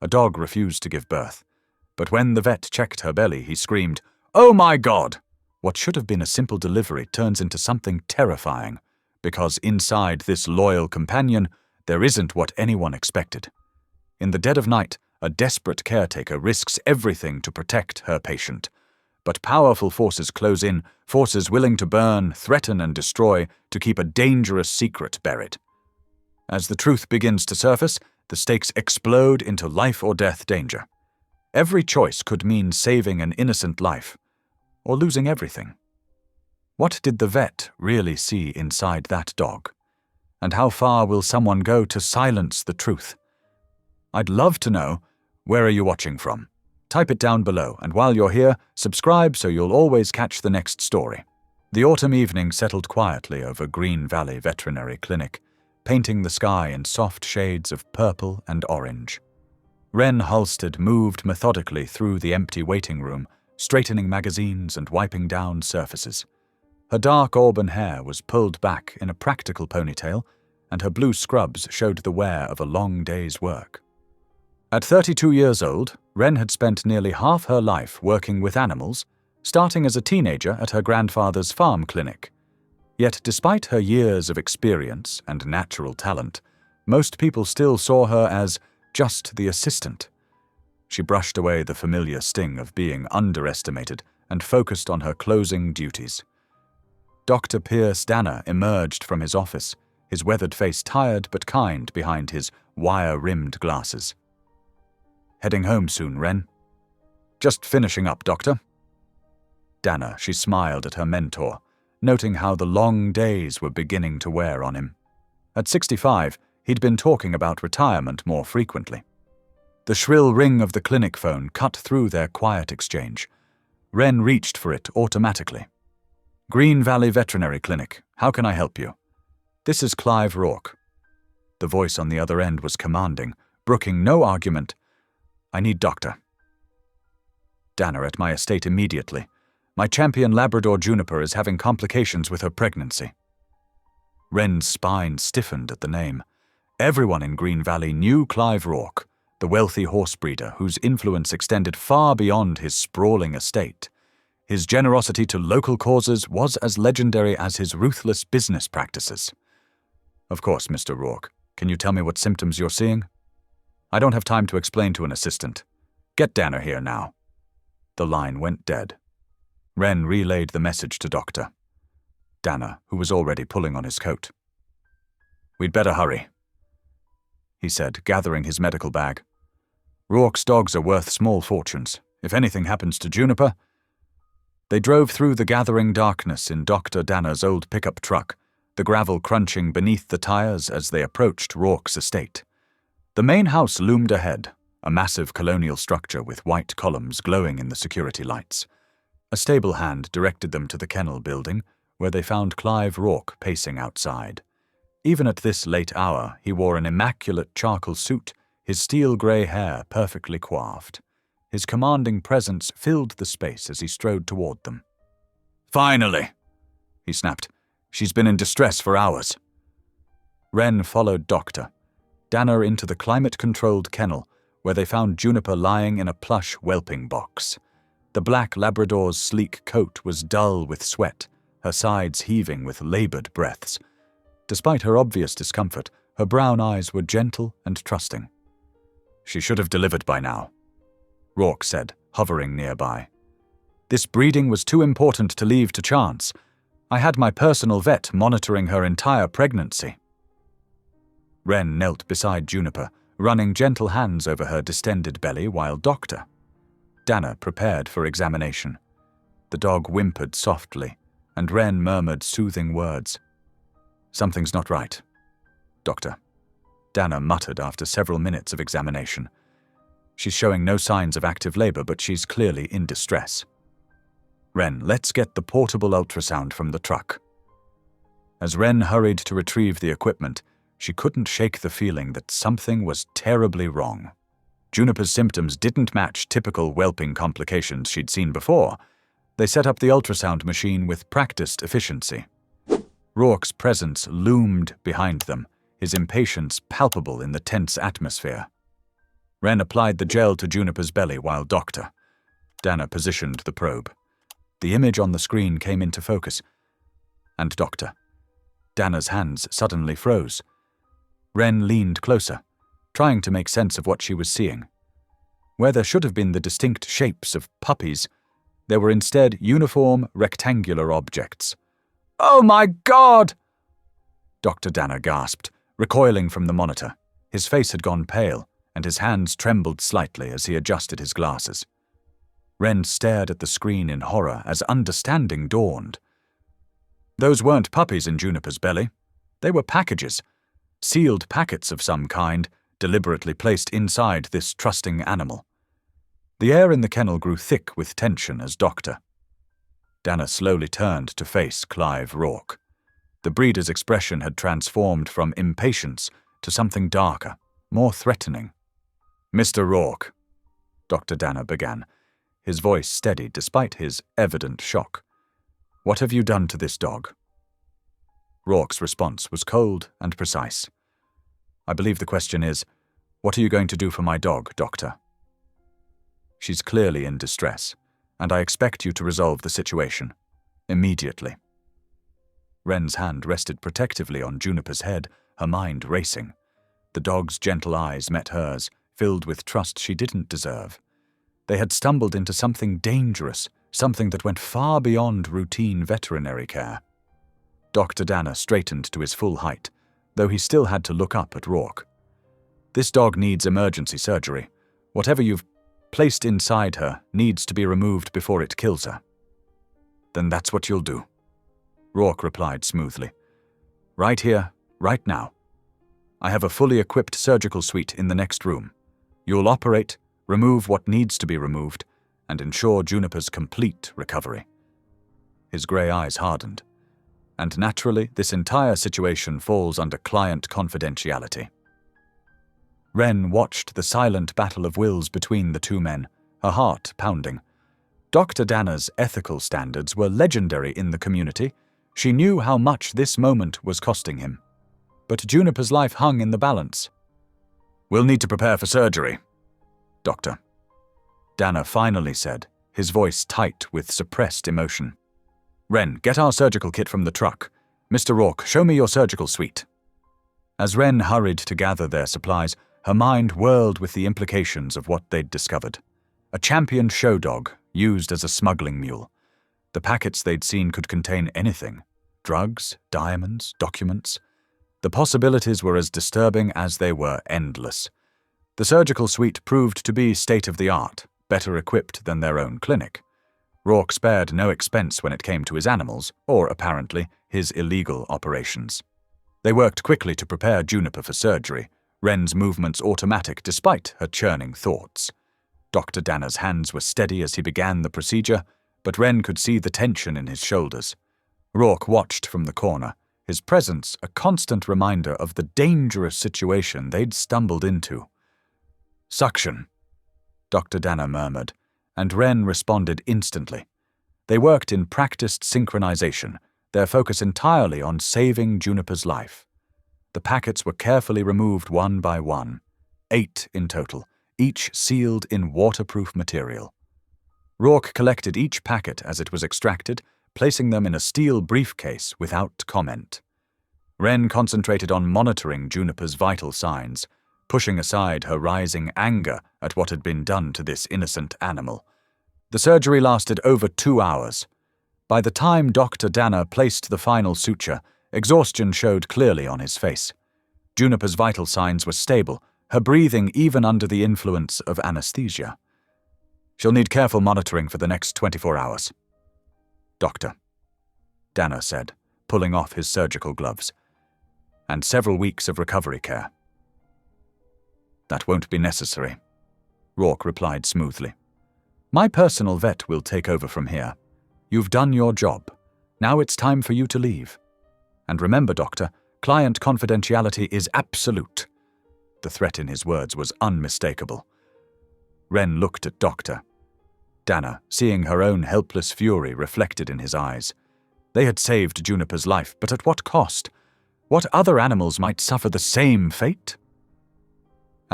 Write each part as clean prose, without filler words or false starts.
A dog refused to give birth. But when the vet checked her belly, he screamed, "Oh my God!" What should have been a simple delivery turns into something terrifying, because inside this loyal companion, there isn't what anyone expected. In the dead of night, a desperate caretaker risks everything to protect her patient. But powerful forces close in, forces willing to burn, threaten, and destroy to keep a dangerous secret buried. As the truth begins to surface, the stakes explode into life-or-death danger. Every choice could mean saving an innocent life, or losing everything. What did the vet really see inside that dog? And how far will someone go to silence the truth? I'd love to know. Where are you watching from? Type it down below, and while you're here, subscribe so you'll always catch the next story. The autumn evening settled quietly over Green Valley Veterinary Clinic, painting the sky in soft shades of purple and orange. Wren Halstead moved methodically through the empty waiting room, straightening magazines and wiping down surfaces. Her dark auburn hair was pulled back in a practical ponytail, and her blue scrubs showed the wear of a long day's work. At 32 years old, Wren had spent nearly half her life working with animals, starting as a teenager at her grandfather's farm clinic. Yet despite her years of experience and natural talent, most people still saw her as just the assistant. She brushed away the familiar sting of being underestimated and focused on her closing duties. Dr. Pierce Danner emerged from his office, his weathered face tired but kind behind his wire-rimmed glasses. "Heading home soon, Wren?" "Just finishing up, Doctor." Danner, she smiled at her mentor, noting how the long days were beginning to wear on him. At 65, he'd been talking about retirement more frequently. The shrill ring of the clinic phone cut through their quiet exchange. Wren reached for it automatically. "Green Valley Veterinary Clinic, how can I help you?" "This is Clive Rourke." The voice on the other end was commanding, brooking no argument. "I need Doctor." "Danner at my estate immediately. My champion Labrador Juniper is having complications with her pregnancy." Wren's spine stiffened at the name. Everyone in Green Valley knew Clive Rourke, the wealthy horse breeder whose influence extended far beyond his sprawling estate. His generosity to local causes was as legendary as his ruthless business practices. "Of course, Mr. Rourke. Can you tell me what symptoms you're seeing?" "I don't have time to explain to an assistant. Get Danner here now." The line went dead. Wren relayed the message to Doctor Danner, who was already pulling on his coat. "We'd better hurry," he said, gathering his medical bag. "Rourke's dogs are worth small fortunes. If anything happens to Juniper—" They drove through the gathering darkness in Dr. Danner's old pickup truck, the gravel crunching beneath the tires as they approached Rourke's estate. The main house loomed ahead, a massive colonial structure with white columns glowing in the security lights. A stable hand directed them to the kennel building, where they found Clive Rourke pacing outside. Even at this late hour, he wore an immaculate charcoal suit, his steel-grey hair perfectly coiffed. His commanding presence filled the space as he strode toward them. "Finally!" he snapped. "She's been in distress for hours." Wren followed Doctor Danner into the climate-controlled kennel, where they found Juniper lying in a plush whelping box. The black Labrador's sleek coat was dull with sweat, her sides heaving with labored breaths. Despite her obvious discomfort, her brown eyes were gentle and trusting. "She should have delivered by now," Rourke said, hovering nearby. "This breeding was too important to leave to chance. I had my personal vet monitoring her entire pregnancy." Wren knelt beside Juniper, running gentle hands over her distended belly while Dr. Danner prepared for examination. The dog whimpered softly, and Wren murmured soothing words. "Something's not right, Doctor," Danner muttered after several minutes of examination. "She's showing no signs of active labor, but she's clearly in distress." "Wren, let's get the portable ultrasound from the truck." As Wren hurried to retrieve the equipment, she couldn't shake the feeling that something was terribly wrong. Juniper's symptoms didn't match typical whelping complications she'd seen before. They set up the ultrasound machine with practiced efficiency. Rourke's presence loomed behind them, his impatience palpable in the tense atmosphere. Wren applied the gel to Juniper's belly while Dr. Dana positioned the probe. The image on the screen came into focus, and Dr. Dana's hands suddenly froze. Wren leaned closer, trying to make sense of what she was seeing. Where there should have been the distinct shapes of puppies, there were instead uniform, rectangular objects. "Oh my God!" Dr. Dana gasped, recoiling from the monitor. His face had gone pale, and his hands trembled slightly as he adjusted his glasses. Wren stared at the screen in horror as understanding dawned. Those weren't puppies in Juniper's belly. They were packages, sealed packets of some kind, deliberately placed inside this trusting animal. The air in the kennel grew thick with tension as Dr. Dana slowly turned to face Clive Rourke. The breeder's expression had transformed from impatience to something darker, more threatening. "Mr. Rourke," Dr. Dana began, his voice steady despite his evident shock. "What have you done to this dog?" Rourke's response was cold and precise. "I believe the question is, what are you going to do for my dog, Doctor?" "She's clearly in distress, and I expect you to resolve the situation. Immediately." Wren's hand rested protectively on Juniper's head, her mind racing. The dog's gentle eyes met hers, filled with trust she didn't deserve. They had stumbled into something dangerous, something that went far beyond routine veterinary care. Dr. Dana straightened to his full height, though he still had to look up at Rourke. "This dog needs emergency surgery. Whatever you've placed inside her needs to be removed before it kills her." "Then that's what you'll do," Rourke replied smoothly. "Right here, right now. I have a fully equipped surgical suite in the next room. You'll operate, remove what needs to be removed, and ensure Juniper's complete recovery." His grey eyes hardened. "And naturally, this entire situation falls under client confidentiality." Wren watched the silent battle of wills between the two men, her heart pounding. Dr. Dana's ethical standards were legendary in the community. She knew how much this moment was costing him. But Juniper's life hung in the balance. "We'll need to prepare for surgery, Doctor," Dana finally said, his voice tight with suppressed emotion. "Wren, get our surgical kit from the truck. Mr. Rourke, show me your surgical suite." As Wren hurried to gather their supplies, her mind whirled with the implications of what they'd discovered. A champion show dog, used as a smuggling mule. The packets they'd seen could contain anything. Drugs, diamonds, documents. The possibilities were as disturbing as they were endless. The surgical suite proved to be state-of-the-art, better equipped than their own clinic. Rourke spared no expense when it came to his animals, or, apparently, his illegal operations. They worked quickly to prepare Juniper for surgery, Wren's movements automatic despite her churning thoughts. Dr. Dana's hands were steady as he began the procedure, but Wren could see the tension in his shoulders. Rourke watched from the corner, his presence a constant reminder of the dangerous situation they'd stumbled into. "Suction," Dr. Dana murmured, and Wren responded instantly. They worked in practiced synchronization, their focus entirely on saving Juniper's life. The packets were carefully removed one by one, 8 in total, each sealed in waterproof material. Rourke collected each packet as it was extracted, placing them in a steel briefcase without comment. Wren concentrated on monitoring Juniper's vital signs, pushing aside her rising anger at what had been done to this innocent animal. The surgery lasted over 2 hours. By the time Dr. Dana placed the final suture, exhaustion showed clearly on his face. Juniper's vital signs were stable, her breathing even under the influence of anesthesia. "She'll need careful monitoring for the next 24 hours. Doctor," Dana said, pulling off his surgical gloves. "And several weeks of recovery care." "That won't be necessary," Rourke replied smoothly. "My personal vet will take over from here. You've done your job. Now it's time for you to leave. And remember, Doctor, client confidentiality is absolute." The threat in his words was unmistakable. Wren looked at Dr. Dana, seeing her own helpless fury reflected in his eyes. They had saved Juniper's life, but at what cost? What other animals might suffer the same fate?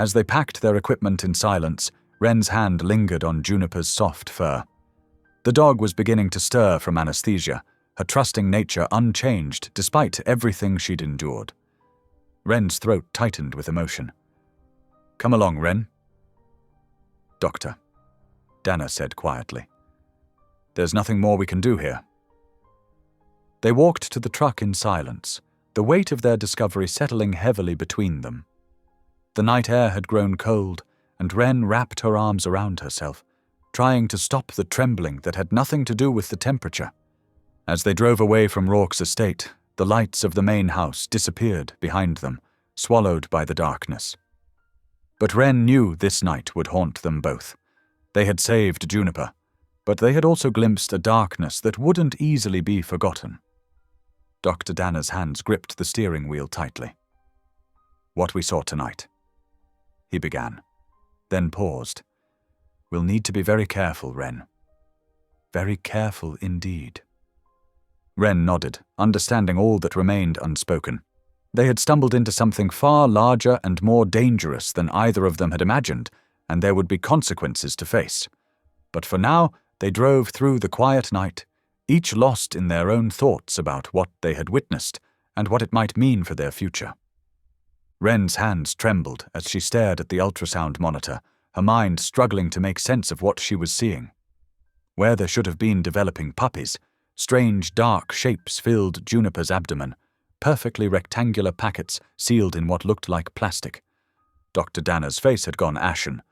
As they packed their equipment in silence, Wren's hand lingered on Juniper's soft fur. The dog was beginning to stir from anesthesia, her trusting nature unchanged despite everything she'd endured. Wren's throat tightened with emotion. "Come along, Wren." "Doctor," Dana said quietly. "There's nothing more we can do here." They walked to the truck in silence, the weight of their discovery settling heavily between them. The night air had grown cold, and Wren wrapped her arms around herself, trying to stop the trembling that had nothing to do with the temperature. As they drove away from Rourke's estate, the lights of the main house disappeared behind them, swallowed by the darkness. But Wren knew this night would haunt them both. They had saved Juniper, but they had also glimpsed a darkness that wouldn't easily be forgotten. Dr. Dana's hands gripped the steering wheel tightly. "What we saw tonight," he began, then paused. "We'll need to be very careful, Wren. Very careful indeed." Wren nodded, understanding all that remained unspoken. They had stumbled into something far larger and more dangerous than either of them had imagined, and there would be consequences to face. But for now, they drove through the quiet night, each lost in their own thoughts about what they had witnessed and what it might mean for their future. Wren's hands trembled as she stared at the ultrasound monitor, her mind struggling to make sense of what she was seeing. Where there should have been developing puppies, strange dark shapes filled Juniper's abdomen, perfectly rectangular packets sealed in what looked like plastic. Dr. Dana's face had gone ashen.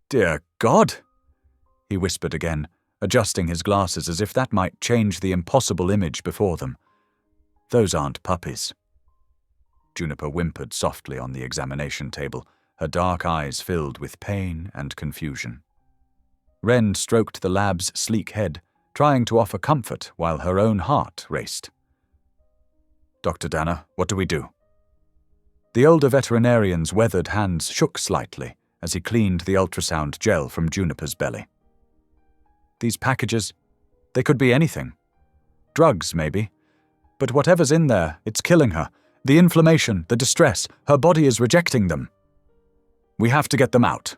"Dear God!" he whispered again, adjusting his glasses as if that might change the impossible image before them. "Those aren't puppies." Juniper whimpered softly on the examination table, her dark eyes filled with pain and confusion. Wren stroked the lab's sleek head, trying to offer comfort while her own heart raced. "Dr. Dana, what do we do?" The older veterinarian's weathered hands shook slightly as he cleaned the ultrasound gel from Juniper's belly. "These packages, they could be anything. Drugs, maybe. But whatever's in there, it's killing her. The inflammation, the distress, her body is rejecting them." "We have to get them out,"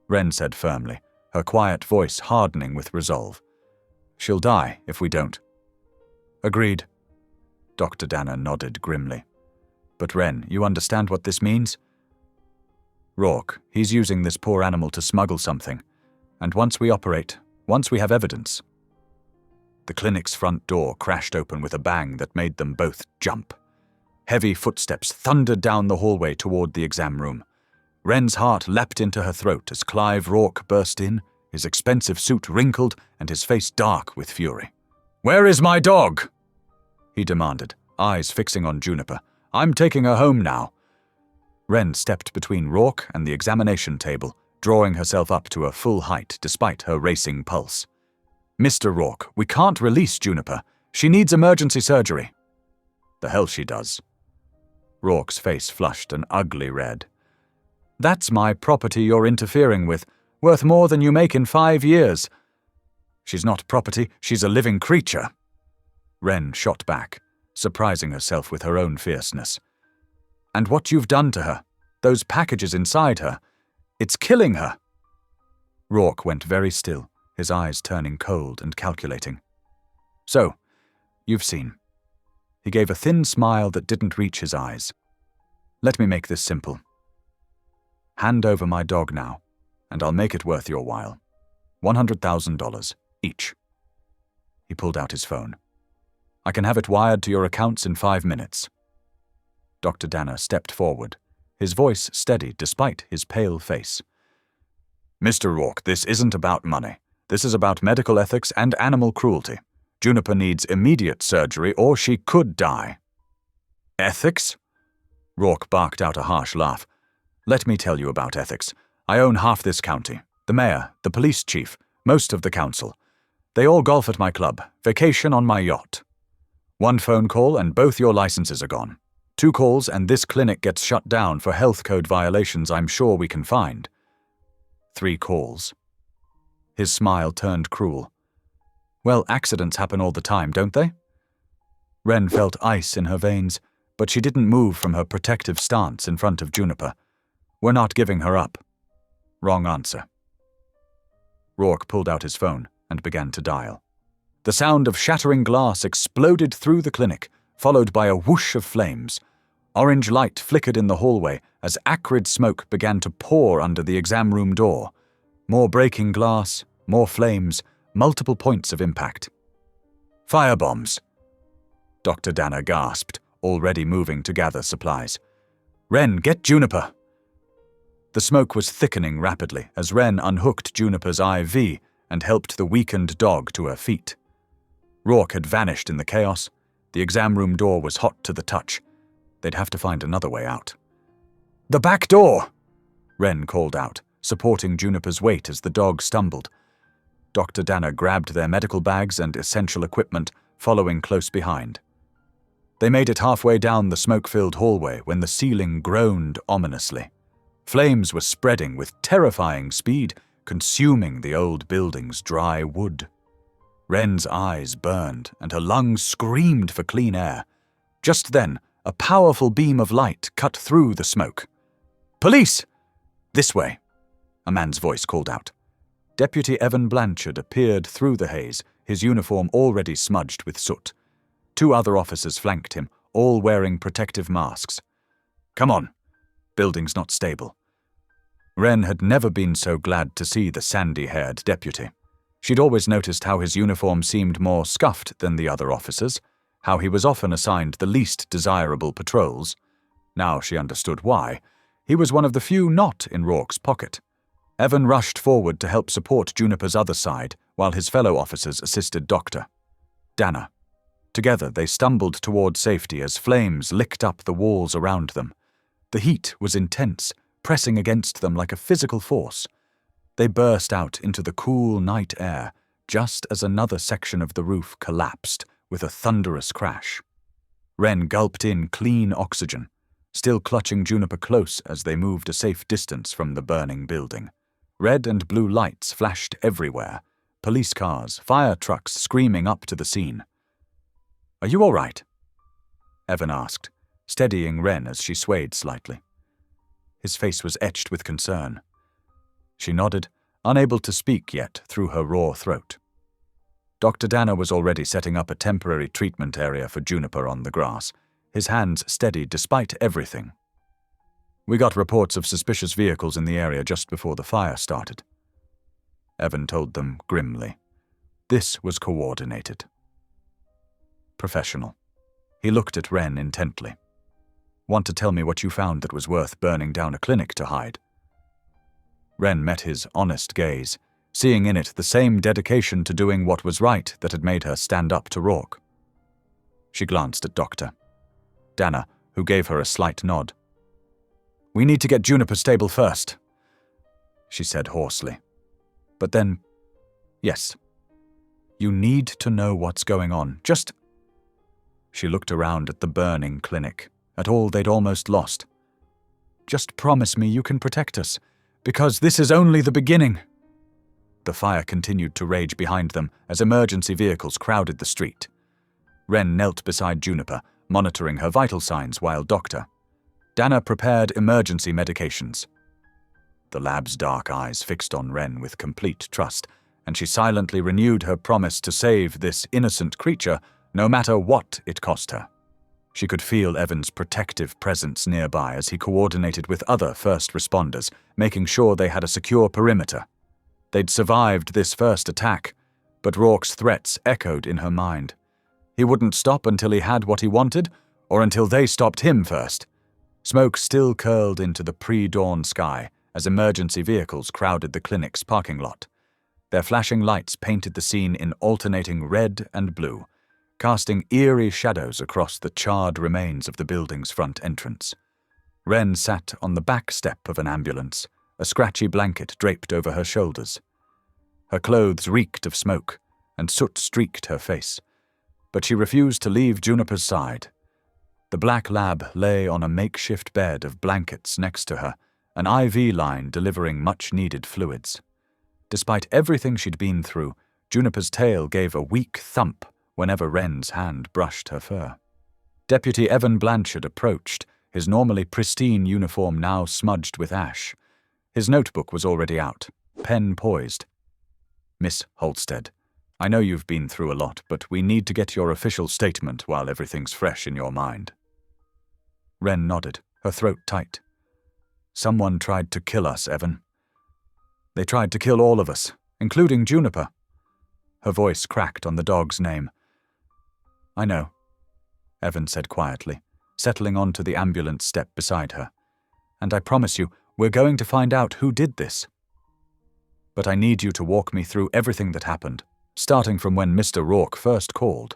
Wren said firmly, her quiet voice hardening with resolve. "She'll die if we don't." "Agreed." Dr. Dana nodded grimly. "But Wren, you understand what this means?" "Rourke, he's using this poor animal to smuggle something. And once we operate, once we have evidence..." The clinic's front door crashed open with a bang that made them both jump. Heavy footsteps thundered down the hallway toward the exam room. Wren's heart leapt into her throat as Clive Rourke burst in, his expensive suit wrinkled and his face dark with fury. "Where is my dog?" he demanded, eyes fixing on Juniper. "I'm taking her home now." Wren stepped between Rourke and the examination table, drawing herself up to a full height despite her racing pulse. "Mr. Rourke, we can't release Juniper. She needs emergency surgery." "The hell she does." Rourke's face flushed an ugly red. "That's my property you're interfering with, worth more than you make in 5 years. She's not property, she's a living creature." Wren shot back, surprising herself with her own fierceness. "And what you've done to her, those packages inside her, it's killing her." Rourke went very still, his eyes turning cold and calculating. "So, you've seen." He gave a thin smile that didn't reach his eyes. "Let me make this simple. Hand over my dog now, and I'll make it worth your while. $100,000 each." He pulled out his phone. "I can have it wired to your accounts in 5 minutes." Dr. Dana stepped forward, his voice steady despite his pale face. "Mr. Rourke, this isn't about money. This is about medical ethics and animal cruelty. Juniper needs immediate surgery or she could die." "Ethics?" Rourke barked out a harsh laugh. "Let me tell you about ethics. I own half this county. The mayor, the police chief, most of the council. They all golf at my club, vacation on my yacht. 1 phone call and both your licenses are gone. 2 calls and this clinic gets shut down for health code violations I'm sure we can find. 3 calls. His smile turned cruel. "Well, accidents happen all the time, don't they?" Wren felt ice in her veins, but she didn't move from her protective stance in front of Juniper. "We're not giving her up." Wrong answer. Rourke pulled out his phone and began to dial. The sound of shattering glass exploded through the clinic, followed by a whoosh of flames. Orange light flickered in the hallway as acrid smoke began to pour under the exam room door. More breaking glass, more flames, multiple points of impact. "Firebombs!" Dr. Danner gasped, already moving to gather supplies. "Wren, get Juniper!" The smoke was thickening rapidly as Wren unhooked Juniper's IV and helped the weakened dog to her feet. Rourke had vanished in the chaos. The exam room door was hot to the touch. They'd have to find another way out. "The back door!" Wren called out, supporting Juniper's weight as the dog stumbled. Dr. Danner grabbed their medical bags and essential equipment, following close behind. They made it halfway down the smoke-filled hallway when the ceiling groaned ominously. Flames were spreading with terrifying speed, consuming the old building's dry wood. Wren's eyes burned and her lungs screamed for clean air. Just then, a powerful beam of light cut through the smoke. "Police! This way!" a man's voice called out. Deputy Evan Blanchard appeared through the haze, his uniform already smudged with soot. 2 other officers flanked him, all wearing protective masks. "Come on. Building's not stable." Wren had never been so glad to see the sandy-haired deputy. She'd always noticed how his uniform seemed more scuffed than the other officers, how he was often assigned the least desirable patrols. Now she understood why. He was one of the few not in Rourke's pocket. Evan rushed forward to help support Juniper's other side, while his fellow officers assisted Dr. Danner. Together they stumbled toward safety as flames licked up the walls around them. The heat was intense, pressing against them like a physical force. They burst out into the cool night air, just as another section of the roof collapsed with a thunderous crash. Wren gulped in clean oxygen, still clutching Juniper close as they moved a safe distance from the burning building. Red and blue lights flashed everywhere, police cars, fire trucks screaming up to the scene. "Are you all right?" Evan asked, steadying Wren as she swayed slightly. His face was etched with concern. She nodded, unable to speak yet through her raw throat. Dr. Danner was already setting up a temporary treatment area for Juniper on the grass, his hands steady despite everything. "We got reports of suspicious vehicles in the area just before the fire started," Evan told them grimly. This was coordinated. Professional. He looked at Wren intently. "Want to tell me what you found that was worth burning down a clinic to hide?" Wren met his honest gaze, seeing in it the same dedication to doing what was right that had made her stand up to Rourke. She glanced at Dr. Danner, who gave her a slight nod. "We need to get Juniper stable first," she said hoarsely. But then, "Yes. You need to know what's going on. Just—" She looked around at the burning clinic, at all they'd almost lost. "Just promise me you can protect us, because this is only the beginning." The fire continued to rage behind them as emergency vehicles crowded the street. Wren knelt beside Juniper, monitoring her vital signs while Dr. Danner prepared emergency medications. The lab's dark eyes fixed on Wren with complete trust, and she silently renewed her promise to save this innocent creature no matter what it cost her. She could feel Evan's protective presence nearby as he coordinated with other first responders, making sure they had a secure perimeter. They'd survived this first attack, but Rourke's threats echoed in her mind. He wouldn't stop until he had what he wanted, or until they stopped him first. Smoke still curled into the pre-dawn sky as emergency vehicles crowded the clinic's parking lot. Their flashing lights painted the scene in alternating red and blue, casting eerie shadows across the charred remains of the building's front entrance. Wren sat on the back step of an ambulance, a scratchy blanket draped over her shoulders. Her clothes reeked of smoke, and soot streaked her face, but she refused to leave Juniper's side. The black lab lay on a makeshift bed of blankets next to her, an IV line delivering much-needed fluids. Despite everything she'd been through, Juniper's tail gave a weak thump whenever Wren's hand brushed her fur. Deputy Evan Blanchard approached, his normally pristine uniform now smudged with ash. His notebook was already out, pen poised. "Miss Halstead, I know you've been through a lot, but we need to get your official statement while everything's fresh in your mind." Wren nodded, her throat tight. "Someone tried to kill us, Evan. They tried to kill all of us, including Juniper." Her voice cracked on the dog's name. "I know," Evan said quietly, settling onto the ambulance step beside her. "And I promise you, we're going to find out who did this. But I need you to walk me through everything that happened, starting from when Mr. Rourke first called."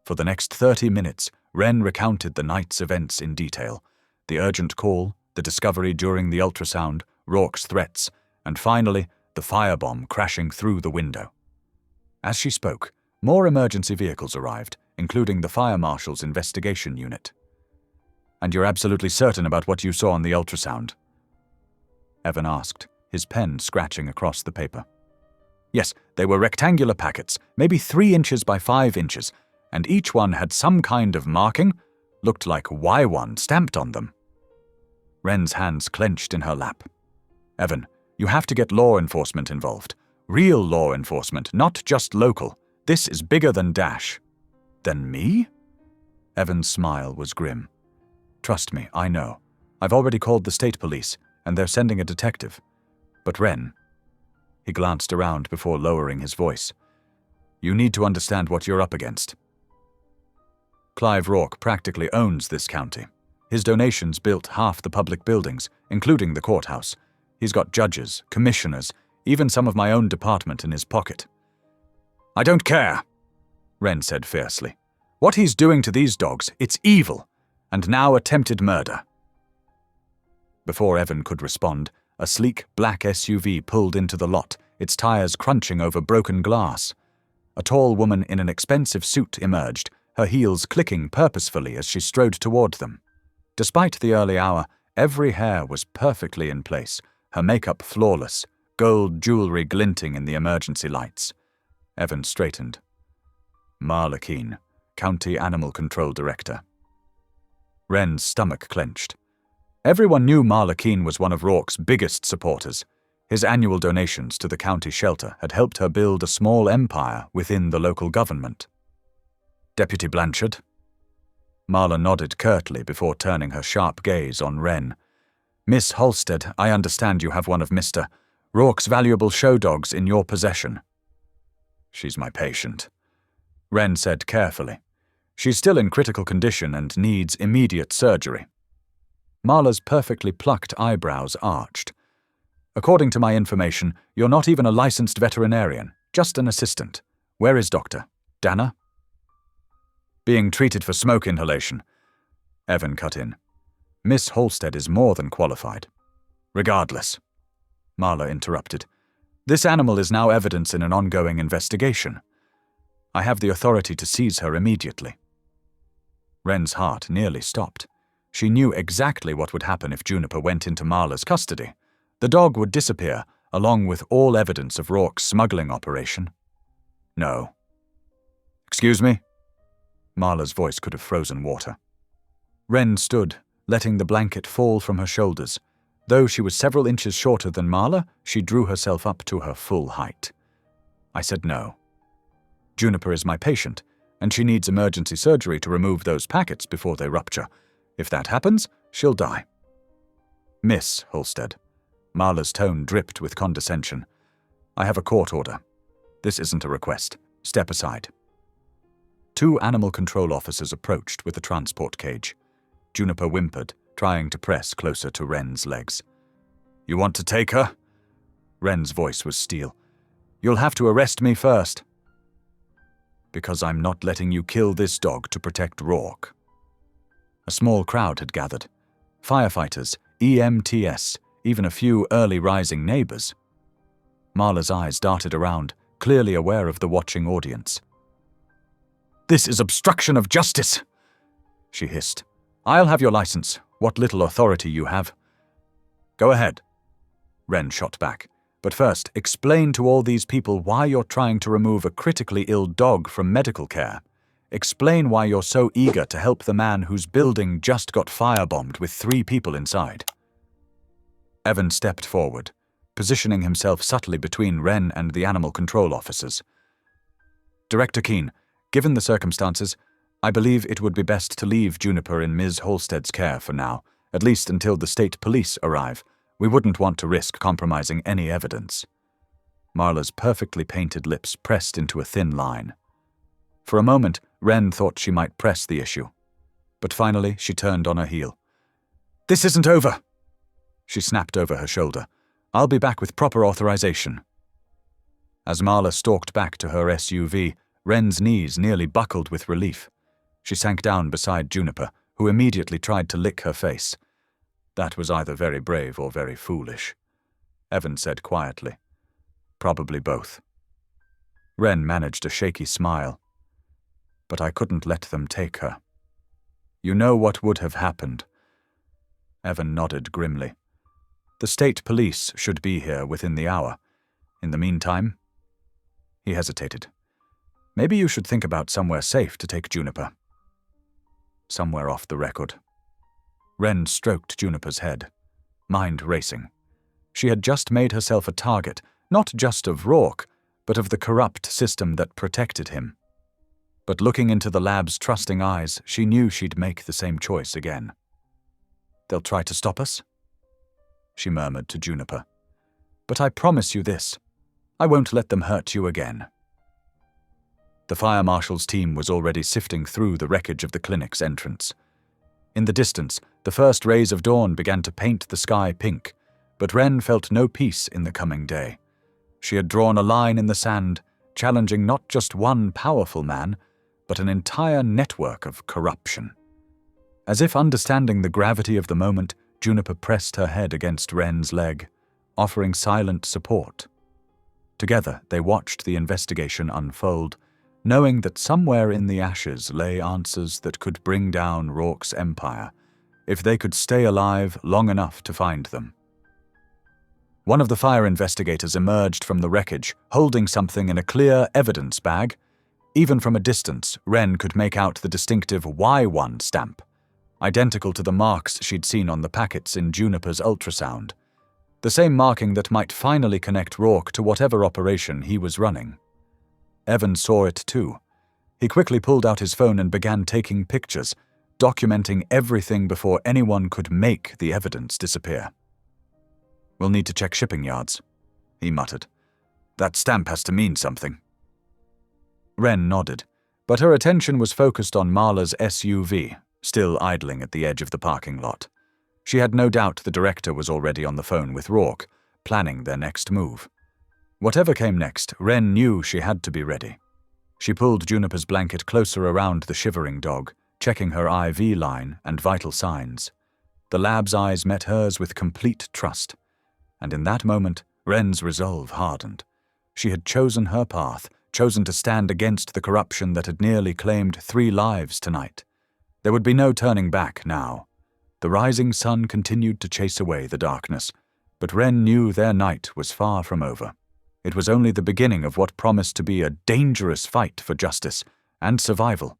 For the next 30 minutes, Wren recounted the night's events in detail. The urgent call, the discovery during the ultrasound, Rourke's threats, and finally, the firebomb crashing through the window. As she spoke, more emergency vehicles arrived, including the fire marshal's investigation unit. "And you're absolutely certain about what you saw on the ultrasound?" Evan asked, his pen scratching across the paper. "Yes, they were rectangular packets, maybe 3 inches by 5 inches, and each one had some kind of marking, looked like Y1 stamped on them." Wren's hands clenched in her lap. "Evan, you have to get law enforcement involved. Real law enforcement, not just local. This is bigger than Dash." "Than me?" Evan's smile was grim. "Trust me, I know. I've already called the state police, and they're sending a detective. But Wren," he glanced around before lowering his voice, "you need to understand what you're up against. Clive Rourke practically owns this county. His donations built half the public buildings, including the courthouse. He's got judges, commissioners, even some of my own department in his pocket." "I don't care," Wren said fiercely. "What he's doing to these dogs, it's evil, and now attempted murder." Before Evan could respond, a sleek black SUV pulled into the lot, its tires crunching over broken glass. A tall woman in an expensive suit emerged, her heels clicking purposefully as she strode toward them. Despite the early hour, every hair was perfectly in place, her makeup flawless, gold jewelry glinting in the emergency lights. Evan straightened. "Marla Keene, County Animal Control Director." Wren's stomach clenched. Everyone knew Marla Keene was one of Rourke's biggest supporters. His annual donations to the county shelter had helped her build a small empire within the local government. "Deputy Blanchard?" Marla nodded curtly before turning her sharp gaze on Wren. "Miss Halstead, I understand you have one of Mr. Rourke's valuable show dogs in your possession." "She's my patient," Wren said carefully. "She's still in critical condition and needs immediate surgery." Marla's perfectly plucked eyebrows arched. "According to my information, you're not even a licensed veterinarian, just an assistant. Where is Dr. Dana?" "Being treated for smoke inhalation," Evan cut in. "Miss Halstead is more than qualified." "Regardless," Marla interrupted, "this animal is now evidence in an ongoing investigation. I have the authority to seize her immediately." Wren's heart nearly stopped. She knew exactly what would happen if Juniper went into Marla's custody. The dog would disappear, along with all evidence of Rourke's smuggling operation. "No." "Excuse me?" Marla's voice could have frozen water. Wren stood, letting the blanket fall from her shoulders. Though she was several inches shorter than Marla, she drew herself up to her full height. "I said no. Juniper is my patient, and she needs emergency surgery to remove those packets before they rupture. If that happens, she'll die." "Miss Halstead," Marla's tone dripped with condescension, "I have a court order. This isn't a request. Step aside." 2 animal control officers approached with the transport cage. Juniper whimpered, trying to press closer to Wren's legs. "You want to take her?" Wren's voice was steel. "You'll have to arrest me first." "Because I'm not letting you kill this dog to protect Rourke." A small crowd had gathered. Firefighters, EMTs, even a few early rising neighbors. Marla's eyes darted around, clearly aware of the watching audience. "This is obstruction of justice," she hissed. "I'll have your license, what little authority you have." "Go ahead," Wren shot back. "But first, explain to all these people why you're trying to remove a critically ill dog from medical care. Explain why you're so eager to help the man whose building just got firebombed with 3 people inside." Evan stepped forward, positioning himself subtly between Wren and the animal control officers. "Director Keene, given the circumstances, I believe it would be best to leave Juniper in Ms. Halstead's care for now, at least until the state police arrive. We wouldn't want to risk compromising any evidence." Marla's perfectly painted lips pressed into a thin line. For a moment, Wren thought she might press the issue. But finally, she turned on her heel. "This isn't over!" She snapped over her shoulder. "I'll be back with proper authorization." As Marla stalked back to her SUV, Wren's knees nearly buckled with relief. She sank down beside Juniper, who immediately tried to lick her face. That was either very brave or very foolish. Evan said quietly. "Probably both." Wren managed a shaky smile. "But I couldn't let them take her. You know what would have happened." Evan nodded grimly. "The state police should be here within the hour. In the meantime—" He hesitated. "Maybe you should think about somewhere safe to take Juniper." "Somewhere off the record." Wren stroked Juniper's head, mind racing. She had just made herself a target, not just of Rourke, but of the corrupt system that protected him. But looking into the lab's trusting eyes, she knew she'd make the same choice again. "They'll try to stop us?" she murmured to Juniper. "But I promise you this, I won't let them hurt you again." The fire marshal's team was already sifting through the wreckage of the clinic's entrance. In the distance, the first rays of dawn began to paint the sky pink, but Wren felt no peace in the coming day. She had drawn a line in the sand, challenging not just one powerful man, but an entire network of corruption. As if understanding the gravity of the moment, Juniper pressed her head against Wren's leg, offering silent support. Together, they watched the investigation unfold, knowing that somewhere in the ashes lay answers that could bring down Rourke's empire, if they could stay alive long enough to find them. One of the fire investigators emerged from the wreckage, holding something in a clear evidence bag. Even from a distance, Wren could make out the distinctive Y1 stamp, identical to the marks she'd seen on the packets in Juniper's ultrasound, the same marking that might finally connect Rourke to whatever operation he was running. Evan saw it too. He quickly pulled out his phone and began taking pictures, documenting everything before anyone could make the evidence disappear. "We'll need to check shipping yards," he muttered. "That stamp has to mean something." Wren nodded, but her attention was focused on Marla's SUV, still idling at the edge of the parking lot. She had no doubt the director was already on the phone with Rourke, planning their next move. Whatever came next, Wren knew she had to be ready. She pulled Juniper's blanket closer around the shivering dog, checking her IV line and vital signs. The lab's eyes met hers with complete trust. And in that moment, Wren's resolve hardened. She had chosen her path, chosen to stand against the corruption that had nearly claimed 3 lives tonight. There would be no turning back now. The rising sun continued to chase away the darkness, but Wren knew their night was far from over. It was only the beginning of what promised to be a dangerous fight for justice and survival.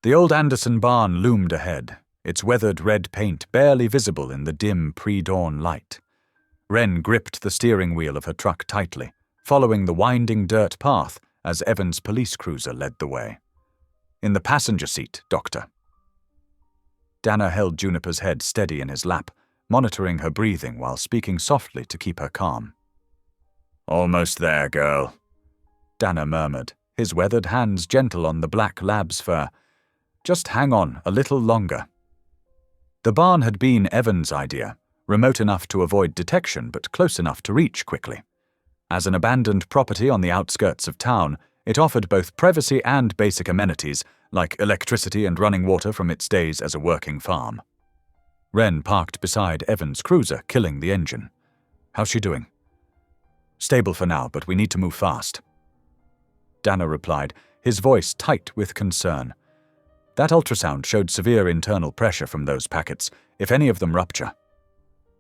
The old Anderson barn loomed ahead, its weathered red paint barely visible in the dim pre-dawn light. Wren gripped the steering wheel of her truck tightly, following the winding dirt path as Evan's police cruiser led the way. "In the passenger seat, Doctor." Danner held Juniper's head steady in his lap, monitoring her breathing while speaking softly to keep her calm. "Almost there, girl," Danner murmured, his weathered hands gentle on the black lab's fur. "Just hang on a little longer." The barn had been Evan's idea, remote enough to avoid detection but close enough to reach quickly. As an abandoned property on the outskirts of town, it offered both privacy and basic amenities, like electricity and running water from its days as a working farm. Wren parked beside Evan's cruiser, killing the engine. "How's she doing?" "Stable for now, but we need to move fast," Danner replied, his voice tight with concern. That ultrasound showed severe internal pressure from those packets, if any of them rupture.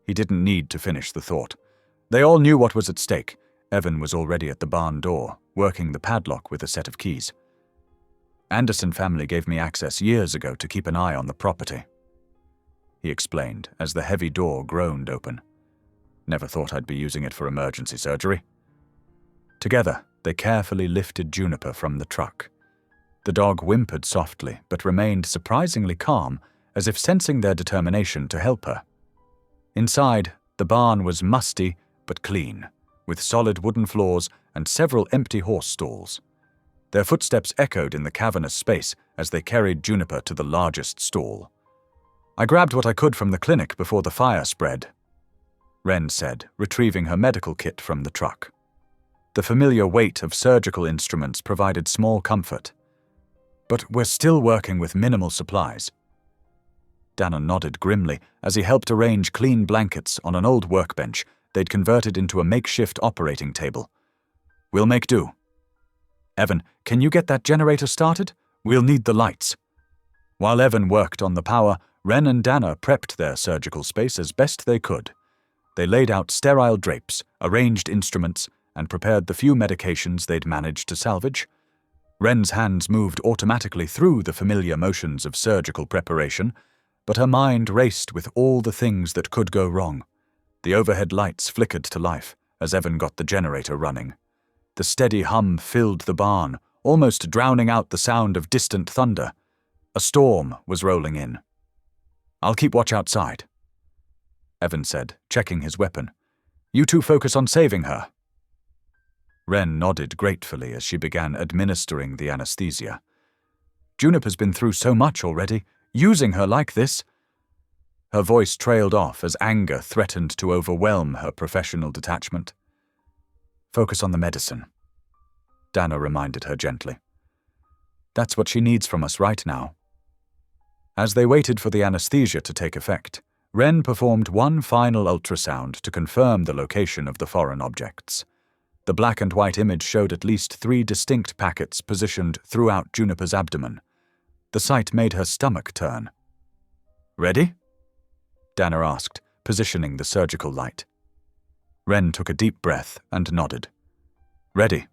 He didn't need to finish the thought. They all knew what was at stake. Evan was already at the barn door, working the padlock with a set of keys. Anderson family gave me access years ago to keep an eye on the property," he explained as the heavy door groaned open. "Never thought I'd be using it for emergency surgery." Together, they carefully lifted Juniper from the truck. The dog whimpered softly but remained surprisingly calm, as if sensing their determination to help her. Inside, the barn was musty but clean, with solid wooden floors and several empty horse stalls. Their footsteps echoed in the cavernous space as they carried Juniper to the largest stall. "I grabbed what I could from the clinic before the fire spread," Wren said, retrieving her medical kit from the truck. The familiar weight of surgical instruments provided small comfort. "But we're still working with minimal supplies." Danner nodded grimly as he helped arrange clean blankets on an old workbench they'd converted into a makeshift operating table. "We'll make do. Evan, can you get that generator started? We'll need the lights." While Evan worked on the power, Wren and Danner prepped their surgical space as best they could. They laid out sterile drapes, arranged instruments, and prepared the few medications they'd managed to salvage. Wren's hands moved automatically through the familiar motions of surgical preparation, but her mind raced with all the things that could go wrong. The overhead lights flickered to life as Evan got the generator running. The steady hum filled the barn, almost drowning out the sound of distant thunder. A storm was rolling in. "I'll keep watch outside," Evan said, checking his weapon. "You two focus on saving her." Wren nodded gratefully as she began administering the anesthesia. "Juniper's been through so much already. Using her like this—" Her voice trailed off as anger threatened to overwhelm her professional detachment. "Focus on the medicine," Danner reminded her gently. "That's what she needs from us right now." As they waited for the anesthesia to take effect, Wren performed one final ultrasound to confirm the location of the foreign objects. The black and white image showed at least 3 distinct packets positioned throughout Juniper's abdomen. The sight made her stomach turn. "Ready?" Danner asked, positioning the surgical light. Wren took a deep breath and nodded. "Ready."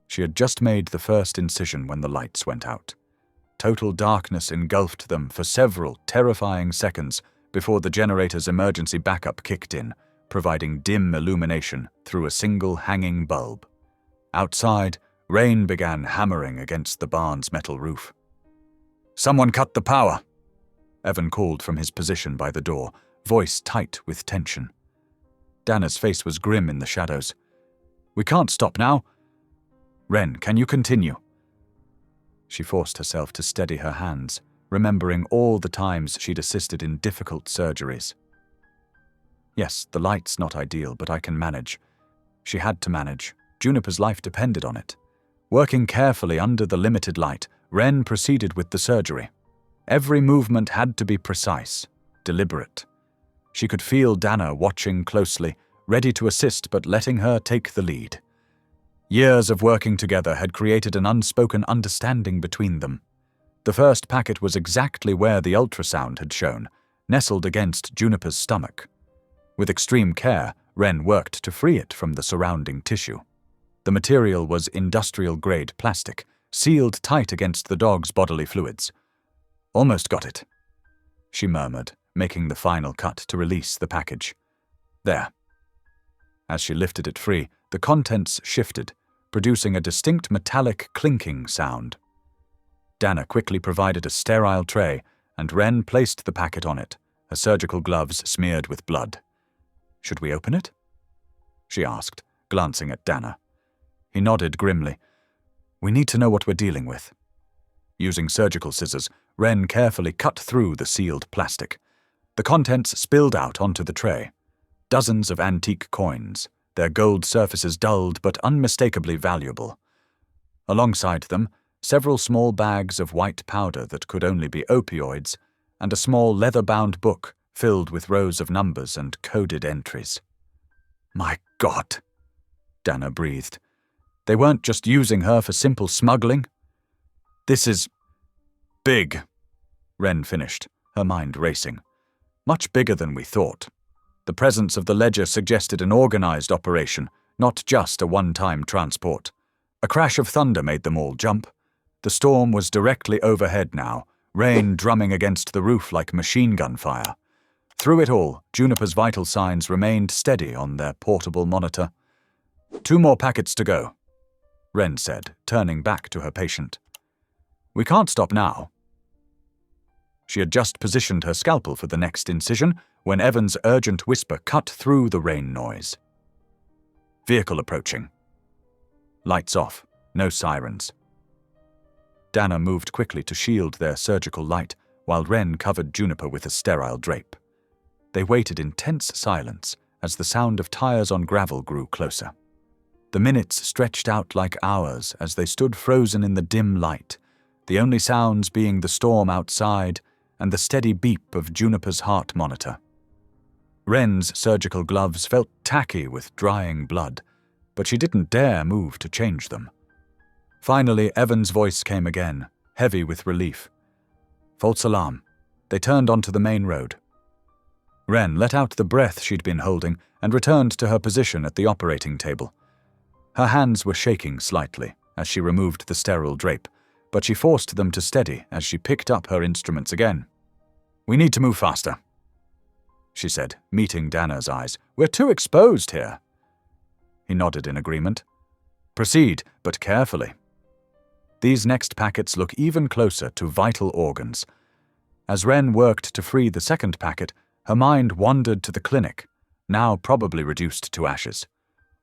She had just made the first incision when the lights went out. Total darkness engulfed them for several terrifying seconds before the generator's emergency backup kicked in, providing dim illumination through a single hanging bulb. Outside, rain began hammering against the barn's metal roof. "Someone cut the power," Evan called from his position by the door, voice tight with tension. Danner's face was grim in the shadows. "We can't stop now." "Wren, can you continue?" She forced herself to steady her hands, remembering all the times she'd assisted in difficult surgeries. "Yes, the light's not ideal, but I can manage." She had to manage. Juniper's life depended on it. Working carefully under the limited light, Wren proceeded with the surgery. Every movement had to be precise, deliberate. She could feel Danner watching closely, ready to assist but letting her take the lead. Years of working together had created an unspoken understanding between them. The first packet was exactly where the ultrasound had shown, nestled against Juniper's stomach. With extreme care, Wren worked to free it from the surrounding tissue. The material was industrial-grade plastic, sealed tight against the dog's bodily fluids. "Almost got it," she murmured, making the final cut to release the package. "There." As she lifted it free, the contents shifted, producing a distinct metallic clinking sound. Danner quickly provided a sterile tray, and Wren placed the packet on it, her surgical gloves smeared with blood. "Should we open it?" she asked, glancing at Danner. He nodded grimly. "We need to know what we're dealing with." Using surgical scissors, Wren carefully cut through the sealed plastic. The contents spilled out onto the tray. Dozens of antique coins, their gold surfaces dulled but unmistakably valuable. Alongside them, several small bags of white powder that could only be opioids, and a small leather-bound book filled with rows of numbers and coded entries. "My God," Danner breathed. "They weren't just using her for simple smuggling. This is big," Wren finished, her mind racing. "Much bigger than we thought." The presence of the ledger suggested an organized operation, not just a one-time transport. A crash of thunder made them all jump. The storm was directly overhead now, rain drumming against the roof like machine gun fire. Through it all, Juniper's vital signs remained steady on their portable monitor. 2 more packets to go, Wren said, turning back to her patient. We can't stop now. She had just positioned her scalpel for the next incision when Evan's urgent whisper cut through the rain noise. Vehicle approaching. Lights off, no sirens. Dana moved quickly to shield their surgical light, while Wren covered Juniper with a sterile drape. They waited in tense silence as the sound of tires on gravel grew closer. The minutes stretched out like hours as they stood frozen in the dim light, the only sounds being the storm outside and the steady beep of Juniper's heart monitor. Wren's surgical gloves felt tacky with drying blood, but she didn't dare move to change them. Finally, Evan's voice came again, heavy with relief. False alarm. They turned onto the main road. Wren let out the breath she'd been holding and returned to her position at the operating table. Her hands were shaking slightly as she removed the sterile drape, but she forced them to steady as she picked up her instruments again. We need to move faster, she said, meeting Dana's eyes. We're too exposed here. He nodded in agreement. Proceed, but carefully. These next packets look even closer to vital organs. As Wren worked to free the second packet, her mind wandered to the clinic, now probably reduced to ashes.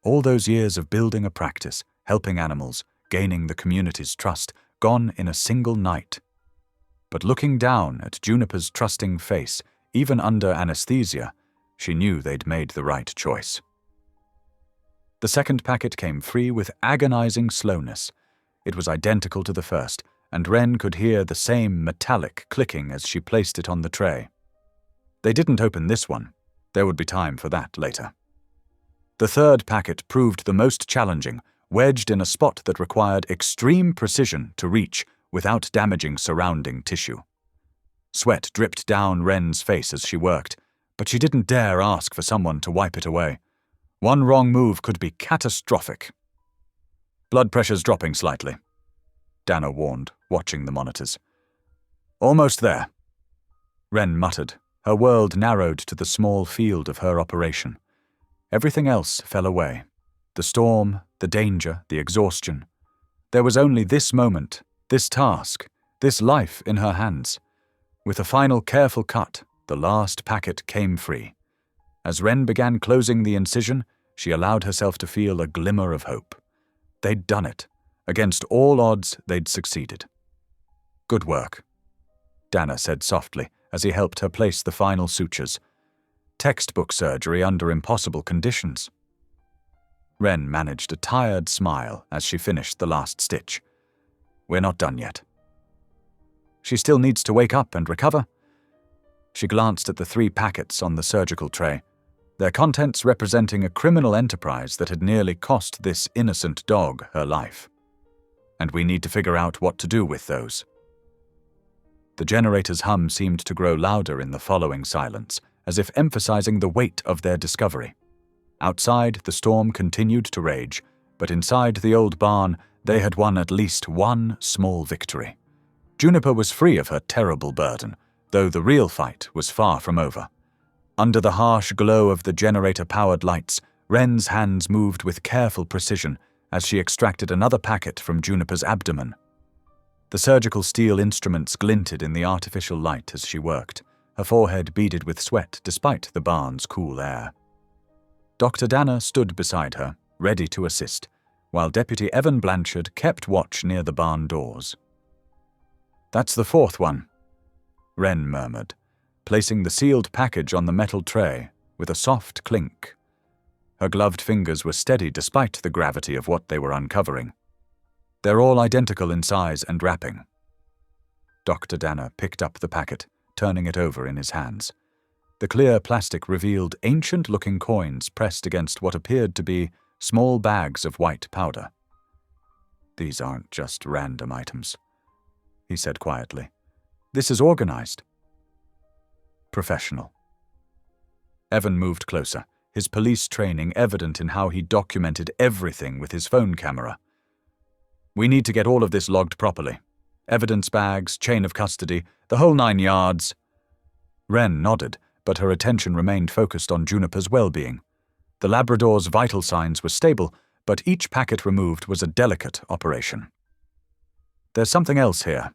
All those years of building a practice, helping animals, gaining the community's trust, gone in a single night. But looking down at Juniper's trusting face, even under anesthesia, she knew they'd made the right choice. The second packet came free with agonizing slowness. It was identical to the first, and Wren could hear the same metallic clicking as she placed it on the tray. They didn't open this one. There would be time for that later. The third packet proved the most challenging, wedged in a spot that required extreme precision to reach without damaging surrounding tissue. Sweat dripped down Wren's face as she worked, but she didn't dare ask for someone to wipe it away. One wrong move could be catastrophic. Blood pressure's dropping slightly, Dana warned, watching the monitors. Almost there, Wren muttered, her world narrowed to the small field of her operation. Everything else fell away. The storm, the danger, the exhaustion. There was only this moment, this task, this life in her hands. With a final careful cut, the last packet came free. As Wren began closing the incision, she allowed herself to feel a glimmer of hope. They'd done it. Against all odds, they'd succeeded. Good work, Dana said softly as he helped her place the final sutures. Textbook surgery under impossible conditions. Wren managed a tired smile as she finished the last stitch. We're not done yet. She still needs to wake up and recover. She glanced at the 3 packets on the surgical tray, their contents representing a criminal enterprise that had nearly cost this innocent dog her life. And we need to figure out what to do with those. The generator's hum seemed to grow louder in the following silence, as if emphasizing the weight of their discovery. Outside, the storm continued to rage, but inside the old barn, they had won at least one small victory. Juniper was free of her terrible burden, though the real fight was far from over. Under the harsh glow of the generator-powered lights, Wren's hands moved with careful precision as she extracted another packet from Juniper's abdomen. The surgical steel instruments glinted in the artificial light as she worked, her forehead beaded with sweat despite the barn's cool air. Dr. Dana stood beside her, ready to assist, while Deputy Evan Blanchard kept watch near the barn doors. That's the 4th one, Wren murmured, placing the sealed package on the metal tray with a soft clink. Her gloved fingers were steady despite the gravity of what they were uncovering. They're all identical in size and wrapping. Dr. Dana picked up the packet, turning it over in his hands. The clear plastic revealed ancient-looking coins pressed against what appeared to be small bags of white powder. These aren't just random items, he said quietly. This is organized. Professional. Evan moved closer, his police training evident in how he documented everything with his phone camera. We need to get all of this logged properly, Evidence bags, chain of custody, the whole 9 yards. Wren nodded, but her attention remained focused on Juniper's well-being. The Labrador's vital signs were stable, but each packet removed was a delicate operation. "There's something else here,"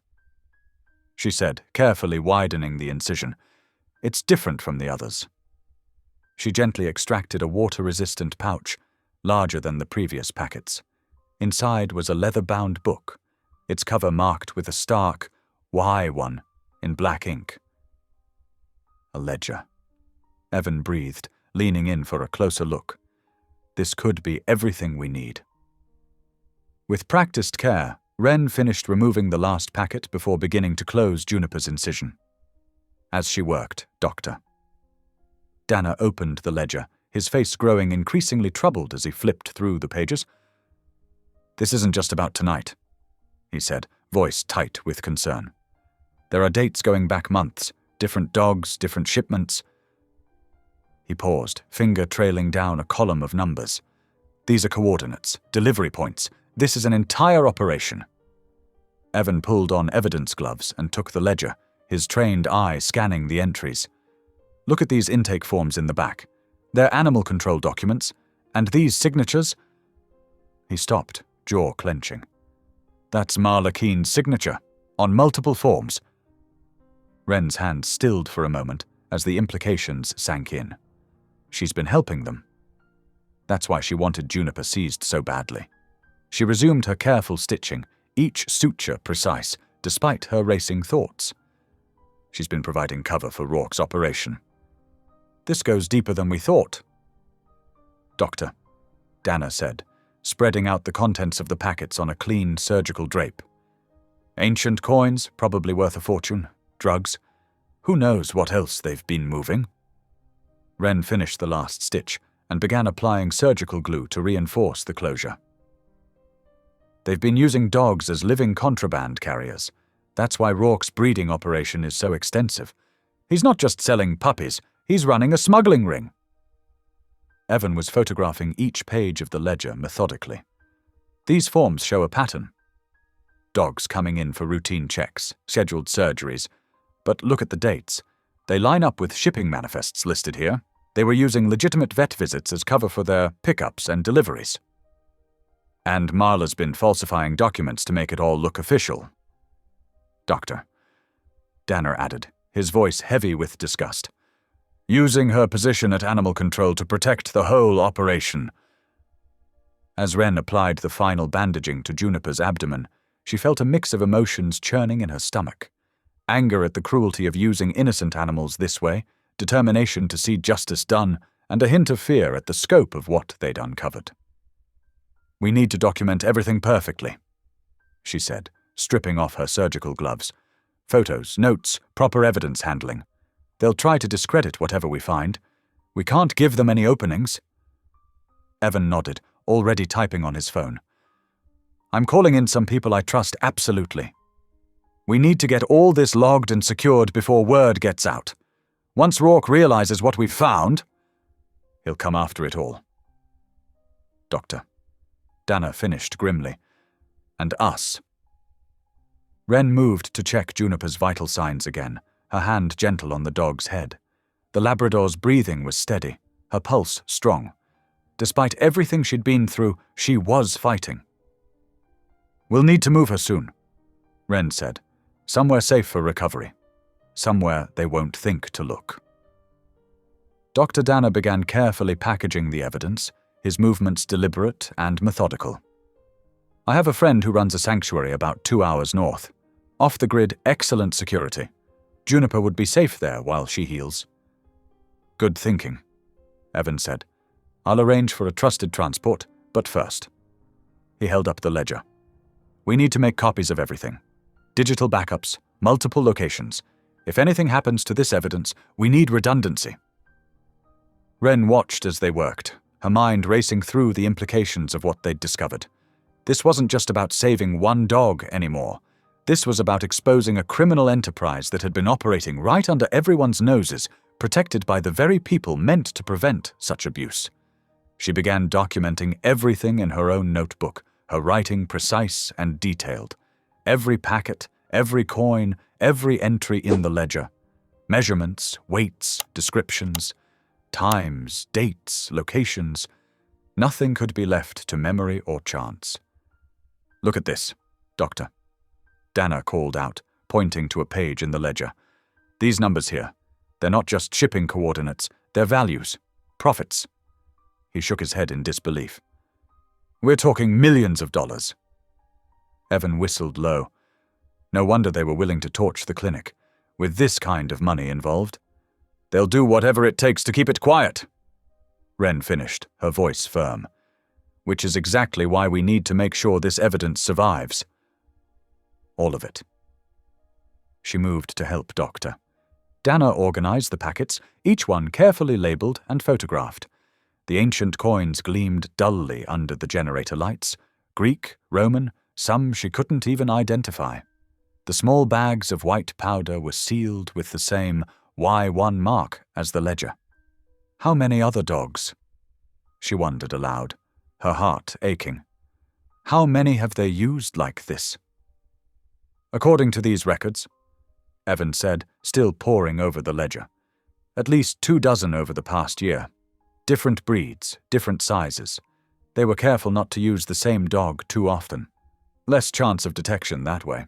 she said, carefully widening the incision. "It's different from the others." She gently extracted a water-resistant pouch, larger than the previous packets. Inside was a leather-bound book, its cover marked with a stark Y1 in black ink. A ledger. Evan breathed, leaning in for a closer look. This could be everything we need. With practiced care, Wren finished removing the last packet before beginning to close Juniper's incision. As she worked, Dr. Dana opened the ledger, his face growing increasingly troubled as he flipped through the pages. "This isn't just about tonight," he said, voice tight with concern. "There are dates going back months, different dogs, different shipments." He paused, finger trailing down a column of numbers. "These are coordinates, delivery points. This is an entire operation." Evan pulled on evidence gloves and took the ledger, his trained eye scanning the entries. "Look at these intake forms in the back. They're animal control documents, and these signatures—" He stopped, jaw clenching. "That's Marla Keene's signature, on multiple forms." Wren's hand stilled for a moment as the implications sank in. She's been helping them. That's why she wanted Juniper seized so badly. She resumed her careful stitching, each suture precise, despite her racing thoughts. She's been providing cover for Rourke's operation. "This goes deeper than we thought." "Doctor," Dana said, spreading out the contents of the packets on a clean surgical drape. "Ancient coins, probably worth a fortune. Drugs. Who knows what else they've been moving?" Wren finished the last stitch and began applying surgical glue to reinforce the closure. "They've been using dogs as living contraband carriers. That's why Rourke's breeding operation is so extensive. He's not just selling puppies, he's running a smuggling ring." Evan was photographing each page of the ledger methodically. "These forms show a pattern. Dogs coming in for routine checks, scheduled surgeries. But look at the dates. They line up with shipping manifests listed here. They were using legitimate vet visits as cover for their pickups and deliveries. And Marla's been falsifying documents to make it all look official." "Doctor," Danner added, his voice heavy with disgust. "Using her position at animal control to protect the whole operation." As Wren applied the final bandaging to Juniper's abdomen, she felt a mix of emotions churning in her stomach. Anger at the cruelty of using innocent animals this way, determination to see justice done, and a hint of fear at the scope of what they'd uncovered. "We need to document everything perfectly," she said, stripping off her surgical gloves. "Photos, notes, proper evidence handling. They'll try to discredit whatever we find. We can't give them any openings." Evan nodded, already typing on his phone. "I'm calling in some people I trust absolutely. We need to get all this logged and secured before word gets out. Once Rourke realizes what we've found, he'll come after it all." "Doctor," Dana finished grimly. "And us." Wren moved to check Juniper's vital signs again, her hand gentle on the dog's head. The Labrador's breathing was steady, her pulse strong. Despite everything she'd been through, she was fighting. "We'll need to move her soon," Wren said. "Somewhere safe for recovery. Somewhere they won't think to look." Dr. Dana began carefully packaging the evidence, his movements deliberate and methodical. "I have a friend who runs a sanctuary about 2 hours north. Off the grid, excellent security. Juniper would be safe there while she heals." "Good thinking," Evan said. "I'll arrange for a trusted transport, but first." He held up the ledger. "We need to make copies of everything. Digital backups, multiple locations. If anything happens to this evidence, we need redundancy." Wren watched as they worked, her mind racing through the implications of what they'd discovered. This wasn't just about saving one dog anymore. This was about exposing a criminal enterprise that had been operating right under everyone's noses, protected by the very people meant to prevent such abuse. She began documenting everything in her own notebook, her writing precise and detailed. Every packet, Every coin, every entry in the ledger. Measurements, weights, descriptions, times, dates, locations. Nothing could be left to memory or chance. "Look at this, Doctor," Dana called out, pointing to a page in the ledger. "These numbers here, they're not just shipping coordinates, they're values, profits." He shook his head in disbelief. "We're talking millions of dollars." Evan whistled low. No wonder they were willing to torch the clinic. With this kind of money involved, they'll do whatever it takes to keep it quiet. Wren finished, her voice firm. "Which is exactly why we need to make sure this evidence survives. All of it." She moved to help Doctor. Dana organized the packets, each one carefully labeled and photographed. The ancient coins gleamed dully under the generator lights. Greek, Roman, some she couldn't even identify. The small bags of white powder were sealed with the same Y1 mark as the ledger. How many other dogs? She wondered aloud, her heart aching. How many have they used like this? "According to these records," Evan said, still poring over the ledger, "at least 24 over the past year. Different breeds, different sizes. They were careful not to use the same dog too often. Less chance of detection that way."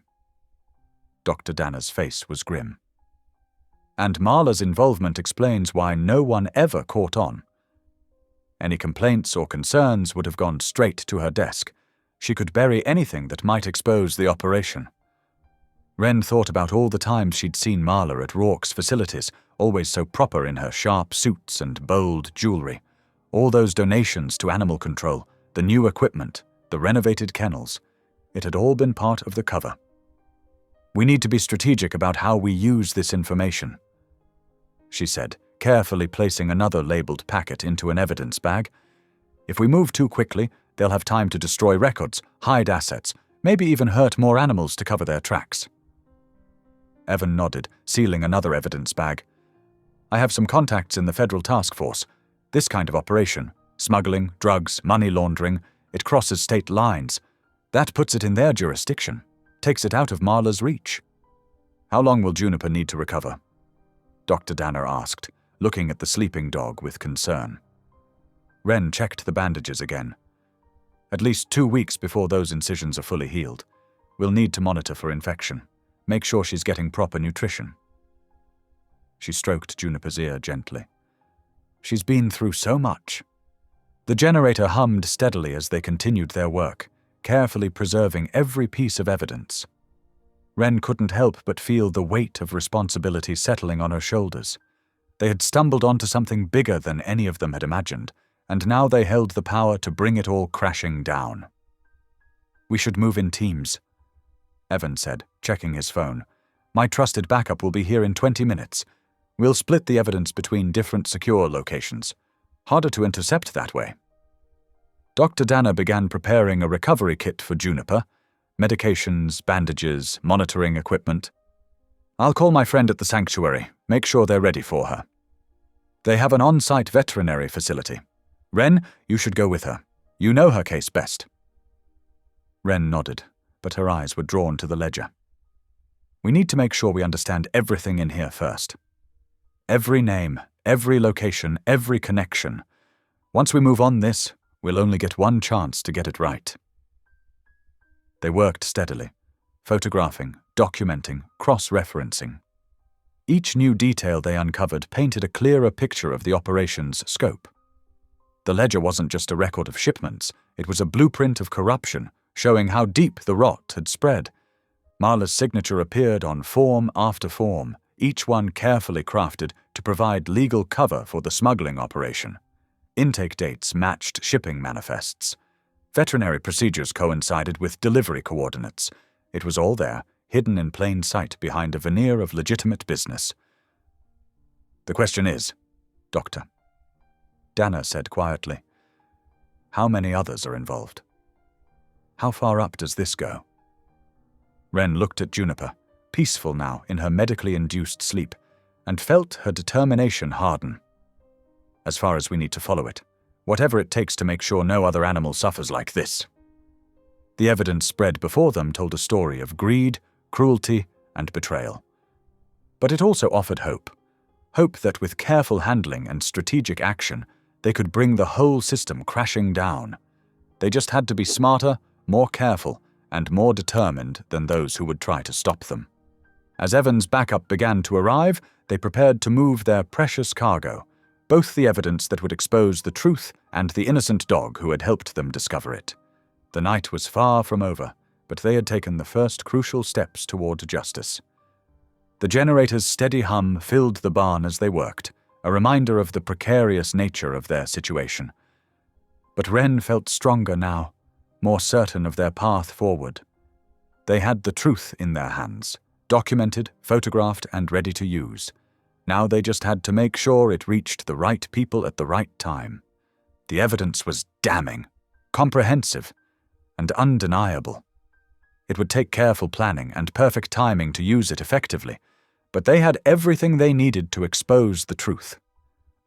Dr. Dana's face was grim. "And Marla's involvement explains why no one ever caught on. Any complaints or concerns would have gone straight to her desk. She could bury anything that might expose the operation." Wren thought about all the times she'd seen Marla at Rourke's facilities, always so proper in her sharp suits and bold jewelry. All those donations to animal control, the new equipment, the renovated kennels. It had all been part of the cover. "We need to be strategic about how we use this information," she said, carefully placing another labeled packet into an evidence bag. "If we move too quickly, they'll have time to destroy records, hide assets, maybe even hurt more animals to cover their tracks." Evan nodded, sealing another evidence bag. "I have some contacts in the federal task force. This kind of operation, smuggling, drugs, money laundering, it crosses state lines. That puts it in their jurisdiction, takes it out of Marla's reach." "How long will Juniper need to recover?" Dr. Dana asked, looking at the sleeping dog with concern. Wren checked the bandages again. "At least 2 weeks before those incisions are fully healed. We'll need to monitor for infection. Make sure she's getting proper nutrition." She stroked Juniper's ear gently. "She's been through so much." The generator hummed steadily as they continued their work, carefully preserving every piece of evidence. Wren couldn't help but feel the weight of responsibility settling on her shoulders. They had stumbled onto something bigger than any of them had imagined, and now they held the power to bring it all crashing down. "We should move in teams," Evan said, checking his phone. "My trusted backup will be here in 20 minutes. We'll split the evidence between different secure locations. Harder to intercept that way." Dr. Dana began preparing a recovery kit for Juniper. Medications, bandages, monitoring equipment. "I'll call my friend at the sanctuary, make sure they're ready for her. They have an on-site veterinary facility. Wren, you should go with her. You know her case best." Wren nodded, but her eyes were drawn to the ledger. "We need to make sure we understand everything in here first. Every name, every location, every connection. Once we move on this, we'll only get one chance to get it right." They worked steadily, photographing, documenting, cross-referencing. Each new detail they uncovered painted a clearer picture of the operation's scope. The ledger wasn't just a record of shipments, it was a blueprint of corruption, showing how deep the rot had spread. Marla's signature appeared on form after form, each one carefully crafted to provide legal cover for the smuggling operation. Intake dates matched shipping manifests. Veterinary procedures coincided with delivery coordinates. It was all there, hidden in plain sight behind a veneer of legitimate business. "The question is, Doctor," Dana said quietly, "how many others are involved? How far up does this go?" Wren looked at Juniper, peaceful now in her medically induced sleep, and felt her determination harden. "As far as we need to follow it, whatever it takes to make sure no other animal suffers like this." The evidence spread before them told a story of greed, cruelty, and betrayal. But it also offered hope. Hope that with careful handling and strategic action, they could bring the whole system crashing down. They just had to be smarter, more careful, and more determined than those who would try to stop them. As Evan's backup began to arrive, they prepared to move their precious cargo, both the evidence that would expose the truth and the innocent dog who had helped them discover it. The night was far from over, but they had taken the first crucial steps toward justice. The generator's steady hum filled the barn as they worked, a reminder of the precarious nature of their situation. But Wren felt stronger now, more certain of their path forward. They had the truth in their hands, documented, photographed, and ready to use. Now they just had to make sure it reached the right people at the right time. The evidence was damning, comprehensive, and undeniable. It would take careful planning and perfect timing to use it effectively, but they had everything they needed to expose the truth.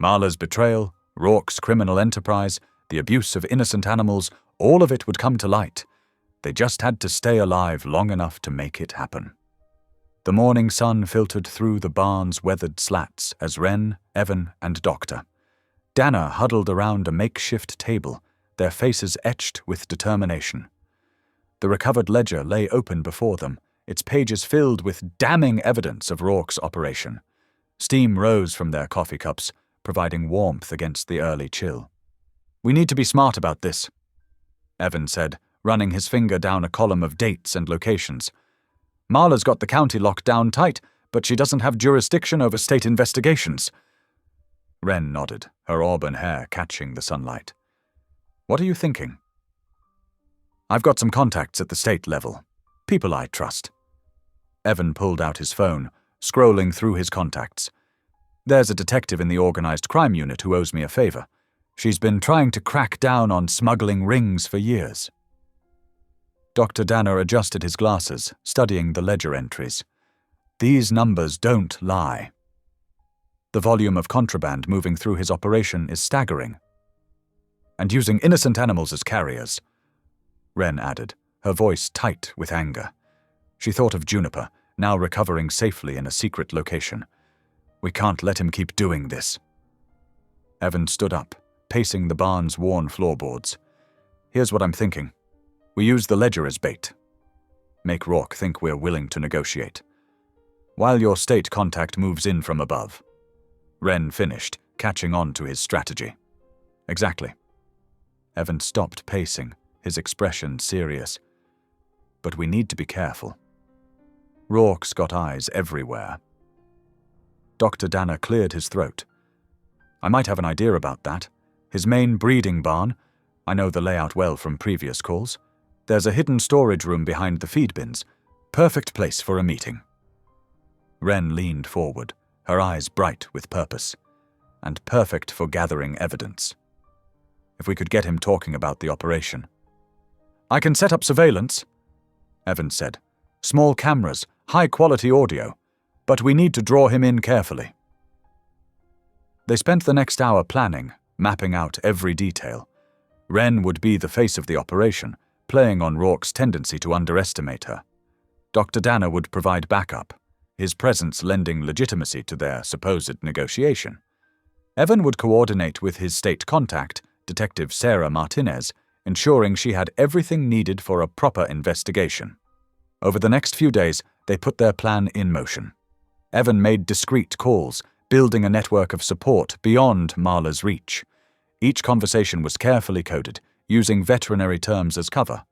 Marla's betrayal, Rourke's criminal enterprise, the abuse of innocent animals, all of it would come to light. They just had to stay alive long enough to make it happen. The morning sun filtered through the barn's weathered slats as Wren, Evan, and Doctor Dana huddled around a makeshift table, their faces etched with determination. The recovered ledger lay open before them, its pages filled with damning evidence of Rourke's operation. Steam rose from their coffee cups, providing warmth against the early chill. "We need to be smart about this," Evan said, running his finger down a column of dates and locations. "Marla's got the county locked down tight, but she doesn't have jurisdiction over state investigations." Wren nodded, her auburn hair catching the sunlight. "What are you thinking?" "I've got some contacts at the state level. People I trust." Evan pulled out his phone, scrolling through his contacts. "There's a detective in the organized crime unit who owes me a favor. She's been trying to crack down on smuggling rings for years." Dr. Dana adjusted his glasses, studying the ledger entries. These numbers don't lie. The volume of contraband moving through his operation is staggering. "And using innocent animals as carriers," Wren added, her voice tight with anger. She thought of Juniper, now recovering safely in a secret location. "We can't let him keep doing this." Evan stood up, pacing the barn's worn floorboards. "Here's what I'm thinking. We use the ledger as bait. Make Rourke think we're willing to negotiate. While your state contact moves in from above." Wren finished, catching on to his strategy. "Exactly." Evan stopped pacing, his expression serious. "But we need to be careful. Rourke's got eyes everywhere." Dr. Dana cleared his throat. "I might have an idea about that. His main breeding barn, I know the layout well from previous calls. There's a hidden storage room behind the feed bins. Perfect place for a meeting." Wren leaned forward, her eyes bright with purpose. "And perfect for gathering evidence. If we could get him talking about the operation." "I can set up surveillance," Evan said. "Small cameras, high-quality audio. But we need to draw him in carefully." They spent the next hour planning, mapping out every detail. Wren would be the face of the operation, playing on Rourke's tendency to underestimate her. Dr. Dana would provide backup, his presence lending legitimacy to their supposed negotiation. Evan would coordinate with his state contact, Detective Sarah Martinez, ensuring she had everything needed for a proper investigation. Over the next few days, they put their plan in motion. Evan made discreet calls, building a network of support beyond Marla's reach. Each conversation was carefully coded, using veterinary terms as cover.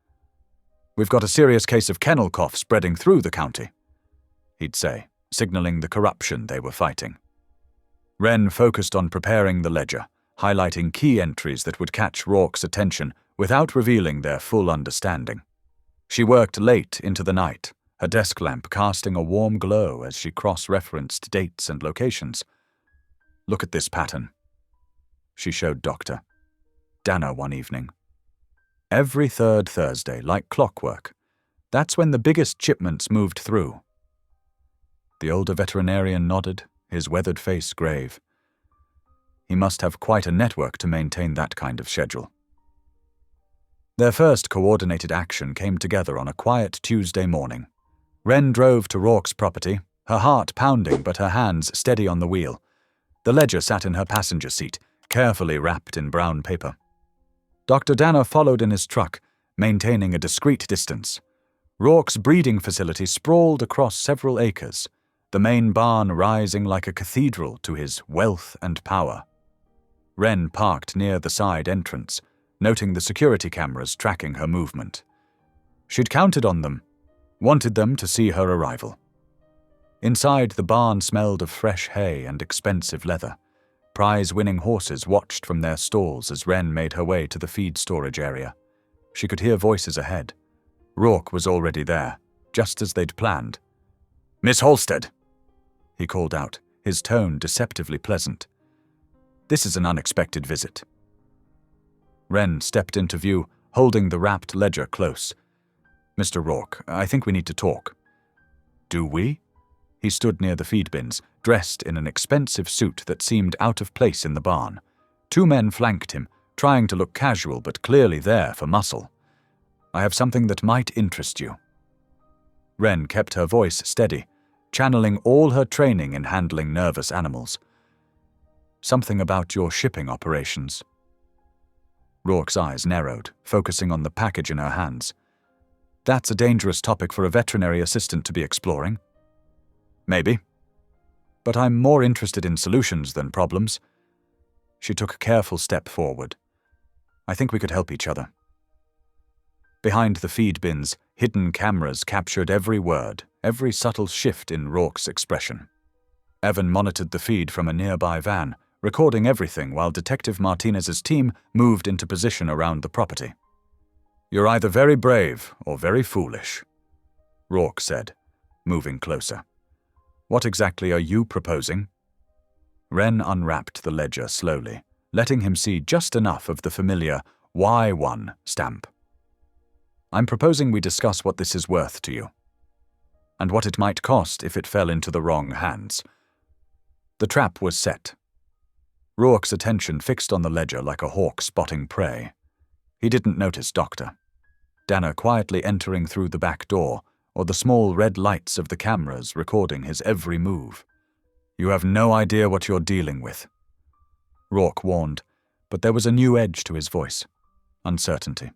"We've got a serious case of kennel cough spreading through the county," he'd say, signaling the corruption they were fighting. Wren focused on preparing the ledger, highlighting key entries that would catch Rourke's attention without revealing their full understanding. She worked late into the night, her desk lamp casting a warm glow as she cross-referenced dates and locations. "Look at this pattern," she showed Dr. Dana one evening. "Every third Thursday, like clockwork. That's when the biggest shipments moved through." The older veterinarian nodded, his weathered face grave. He must have quite a network to maintain that kind of schedule. Their first coordinated action came together on a quiet Tuesday morning. Wren drove to Rourke's property, her heart pounding but her hands steady on the wheel. The ledger sat in her passenger seat, carefully wrapped in brown paper. Dr. Danner followed in his truck, maintaining a discreet distance. Rourke's breeding facility sprawled across several acres, the main barn rising like a cathedral to his wealth and power. Wren parked near the side entrance, noting the security cameras tracking her movement. She'd counted on them, wanted them to see her arrival. Inside, the barn smelled of fresh hay and expensive leather. Prize-winning horses watched from their stalls as Wren made her way to the feed storage area. She could hear voices ahead. Rourke was already there, just as they'd planned. "Miss Halstead," he called out, his tone deceptively pleasant. "This is an unexpected visit." Wren stepped into view, holding the wrapped ledger close. "Mr. Rourke, I think we need to talk." "Do we?" He stood near the feed bins, dressed in an expensive suit that seemed out of place in the barn. Two men flanked him, trying to look casual but clearly there for muscle. "I have something that might interest you." Wren kept her voice steady, channeling all her training in handling nervous animals. "Something about your shipping operations." Rourke's eyes narrowed, focusing on the package in her hands. "That's a dangerous topic for a veterinary assistant to be exploring." "Maybe. But I'm more interested in solutions than problems." She took a careful step forward. "I think we could help each other." Behind the feed bins, hidden cameras captured every word, every subtle shift in Rourke's expression. Evan monitored the feed from a nearby van, recording everything while Detective Martinez's team moved into position around the property. "You're either very brave or very foolish," Rourke said, moving closer. "What exactly are you proposing?" Wren unwrapped the ledger slowly, letting him see just enough of the familiar Y1 stamp. "I'm proposing we discuss what this is worth to you, and what it might cost if it fell into the wrong hands." The trap was set. Rourke's attention fixed on the ledger like a hawk spotting prey. He didn't notice Doctor Danner quietly entering through the back door, or the small red lights of the cameras recording his every move. "You have no idea what you're dealing with," Rourke warned, but there was a new edge to his voice. Uncertainty.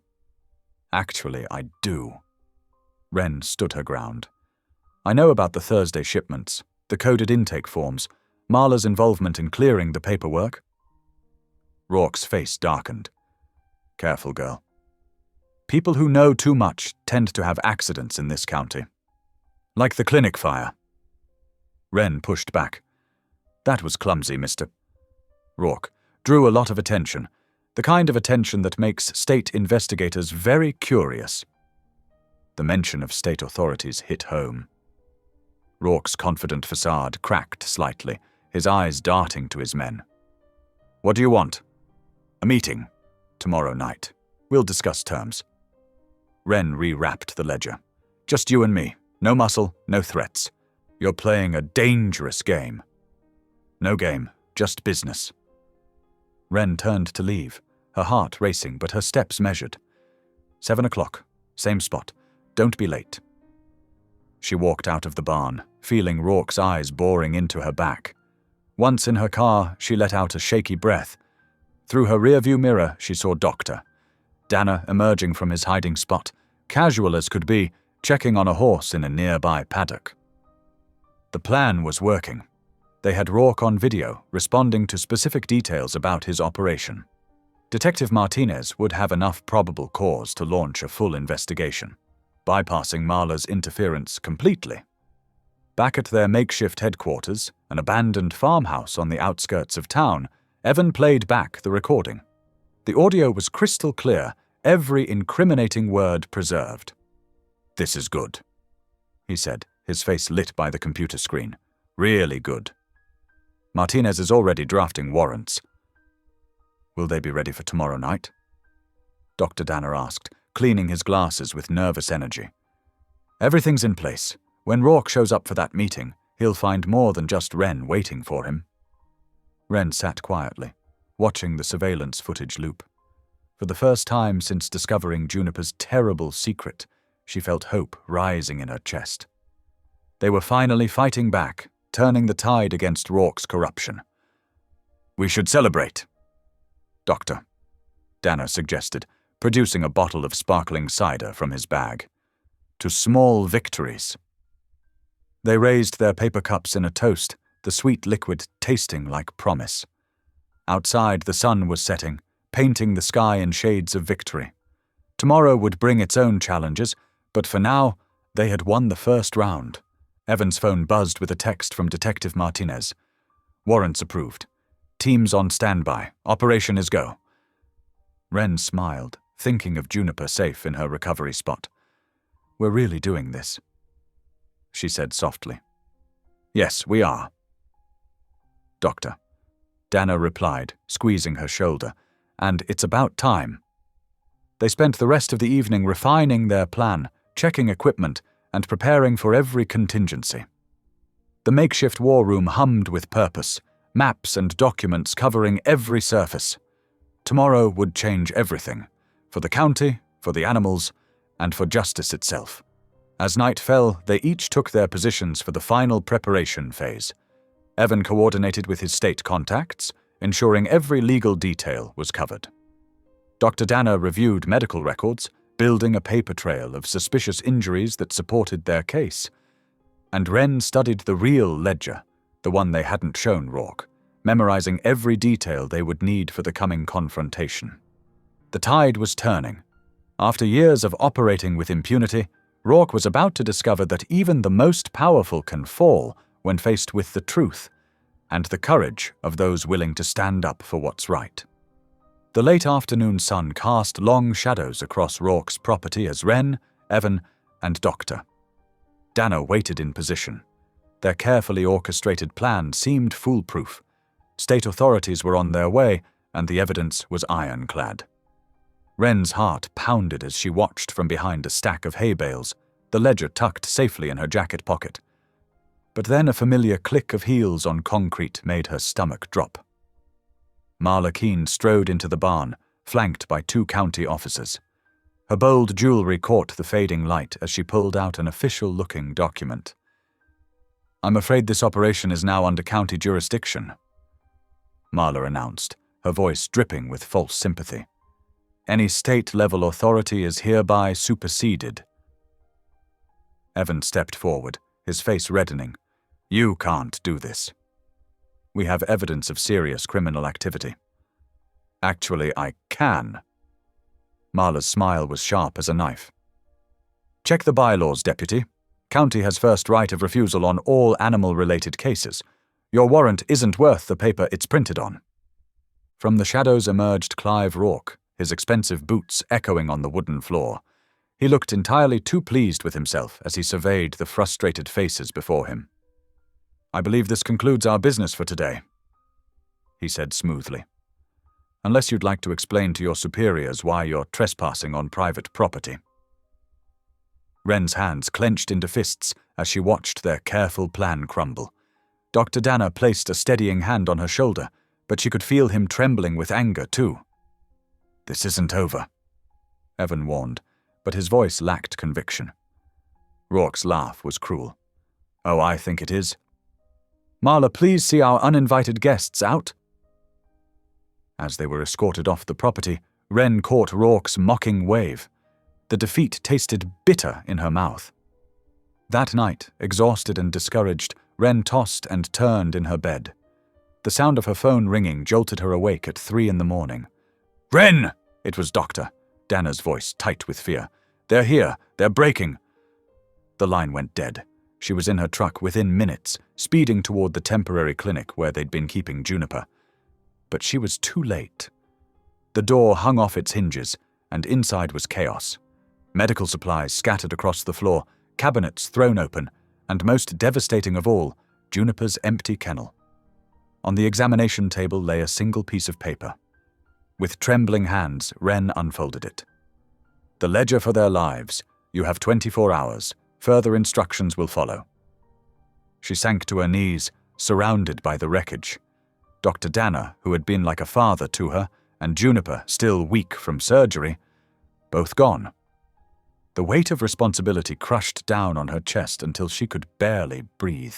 "Actually, I do." Wren stood her ground. "I know about the Thursday shipments, the coded intake forms, Marla's involvement in clearing the paperwork." Rourke's face darkened. "Careful, girl. People who know too much tend to have accidents in this county. Like the clinic fire." Wren pushed back. "That was clumsy, Mr. Rourke. Drew a lot of attention, the kind of attention that makes state investigators very curious." The mention of state authorities hit home. Rourke's confident facade cracked slightly, his eyes darting to his men. "What do you want?" "A meeting. Tomorrow night. We'll discuss terms." Wren rewrapped the ledger. "Just you and me. No muscle, no threats. You're playing a dangerous game." "No game, just business." Wren turned to leave, her heart racing but her steps measured. 7 o'clock, same spot. Don't be late." She walked out of the barn, feeling Rourke's eyes boring into her back. Once in her car, she let out a shaky breath. Through her rearview mirror, she saw Doctor Danner emerging from his hiding spot, casual as could be, checking on a horse in a nearby paddock. The plan was working. They had Rourke on video, responding to specific details about his operation. Detective Martinez would have enough probable cause to launch a full investigation, bypassing Marla's interference completely. Back at their makeshift headquarters, an abandoned farmhouse on the outskirts of town, Evan played back the recording. The audio was crystal clear, every incriminating word preserved. "This is good," he said, his face lit by the computer screen. "Really good. Martinez is already drafting warrants." "Will they be ready for tomorrow night?" Dr. Danner asked, cleaning his glasses with nervous energy. "Everything's in place. When Rourke shows up for that meeting, he'll find more than just Wren waiting for him." Wren sat quietly, watching the surveillance footage loop. For the first time since discovering Juniper's terrible secret, she felt hope rising in her chest. They were finally fighting back, turning the tide against Rourke's corruption. "We should celebrate." "Doctor," Danner suggested, producing a bottle of sparkling cider from his bag. "To small victories." They raised their paper cups in a toast, the sweet liquid tasting like promise. Outside, the sun was setting, painting the sky in shades of victory. Tomorrow would bring its own challenges, but for now, they had won the first round. Evan's phone buzzed with a text from Detective Martinez. "Warrants approved. Teams on standby. Operation is go." Wren smiled, thinking of Juniper safe in her recovery spot. "We're really doing this," she said softly. "Yes, we are." "Doctor," Danner replied, squeezing her shoulder, "and it's about time." They spent the rest of the evening refining their plan, checking equipment, and preparing for every contingency. The makeshift war room hummed with purpose, maps and documents covering every surface. Tomorrow would change everything, for the county, for the animals, and for justice itself. As night fell, they each took their positions for the final preparation phase. Evan coordinated with his state contacts, ensuring every legal detail was covered. Dr. Danner reviewed medical records, building a paper trail of suspicious injuries that supported their case. And Wren studied the real ledger, the one they hadn't shown Rourke, memorizing every detail they would need for the coming confrontation. The tide was turning. After years of operating with impunity, Rourke was about to discover that even the most powerful can fall when faced with the truth and the courage of those willing to stand up for what's right. The late afternoon sun cast long shadows across Rourke's property as Wren, Evan, and Doctor Danner waited in position. Their carefully orchestrated plan seemed foolproof. State authorities were on their way, and the evidence was ironclad. Wren's heart pounded as she watched from behind a stack of hay bales, the ledger tucked safely in her jacket pocket. But then a familiar click of heels on concrete made her stomach drop. Marla Keene strode into the barn, flanked by 2 county officers. Her bold jewelry caught the fading light as she pulled out an official-looking document. "I'm afraid this operation is now under county jurisdiction," Marla announced, her voice dripping with false sympathy. "Any state-level authority is hereby superseded." Evan stepped forward, his face reddening. "You can't do this. We have evidence of serious criminal activity." "Actually, I can." Marla's smile was sharp as a knife. "Check the bylaws, Deputy. County has first right of refusal on all animal-related cases. Your warrant isn't worth the paper it's printed on." From the shadows emerged Clive Rourke, his expensive boots echoing on the wooden floor. He looked entirely too pleased with himself as he surveyed the frustrated faces before him. "I believe this concludes our business for today," he said smoothly. "Unless you'd like to explain to your superiors why you're trespassing on private property." Wren's hands clenched into fists as she watched their careful plan crumble. Dr. Danner placed a steadying hand on her shoulder, but she could feel him trembling with anger too. "This isn't over," Evan warned, but his voice lacked conviction. Rourke's laugh was cruel. "Oh, I think it is. Marla, please see our uninvited guests out." As they were escorted off the property, Wren caught Rourke's mocking wave. The defeat tasted bitter in her mouth. That night, exhausted and discouraged, Wren tossed and turned in her bed. The sound of her phone ringing jolted her awake at 3 a.m. "Wren!" It was Doctor Danner's voice, tight with fear. "They're here. They're breaking." The line went dead. She was in her truck within minutes, speeding toward the temporary clinic where they'd been keeping Juniper. But she was too late. The door hung off its hinges, and inside was chaos. Medical supplies scattered across the floor, cabinets thrown open, and most devastating of all, Juniper's empty kennel. On the examination table lay a single piece of paper. With trembling hands, Wren unfolded it. "The ledger for their lives. You have 24 hours. Further instructions will follow." She sank to her knees, surrounded by the wreckage. Dr. Danner, who had been like a father to her, and Juniper, still weak from surgery, both gone. The weight of responsibility crushed down on her chest until she could barely breathe.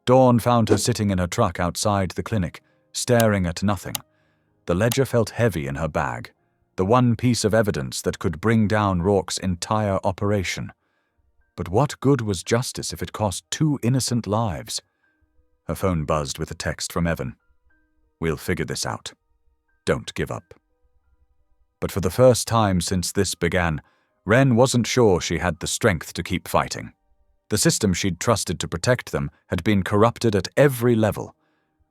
Dawn found her sitting in her truck outside the clinic, staring at nothing. The ledger felt heavy in her bag, the one piece of evidence that could bring down Rourke's entire operation. But what good was justice if it cost 2 innocent lives? Her phone buzzed with a text from Evan. "We'll figure this out. Don't give up." But for the first time since this began, Wren wasn't sure she had the strength to keep fighting. The system she'd trusted to protect them had been corrupted at every level.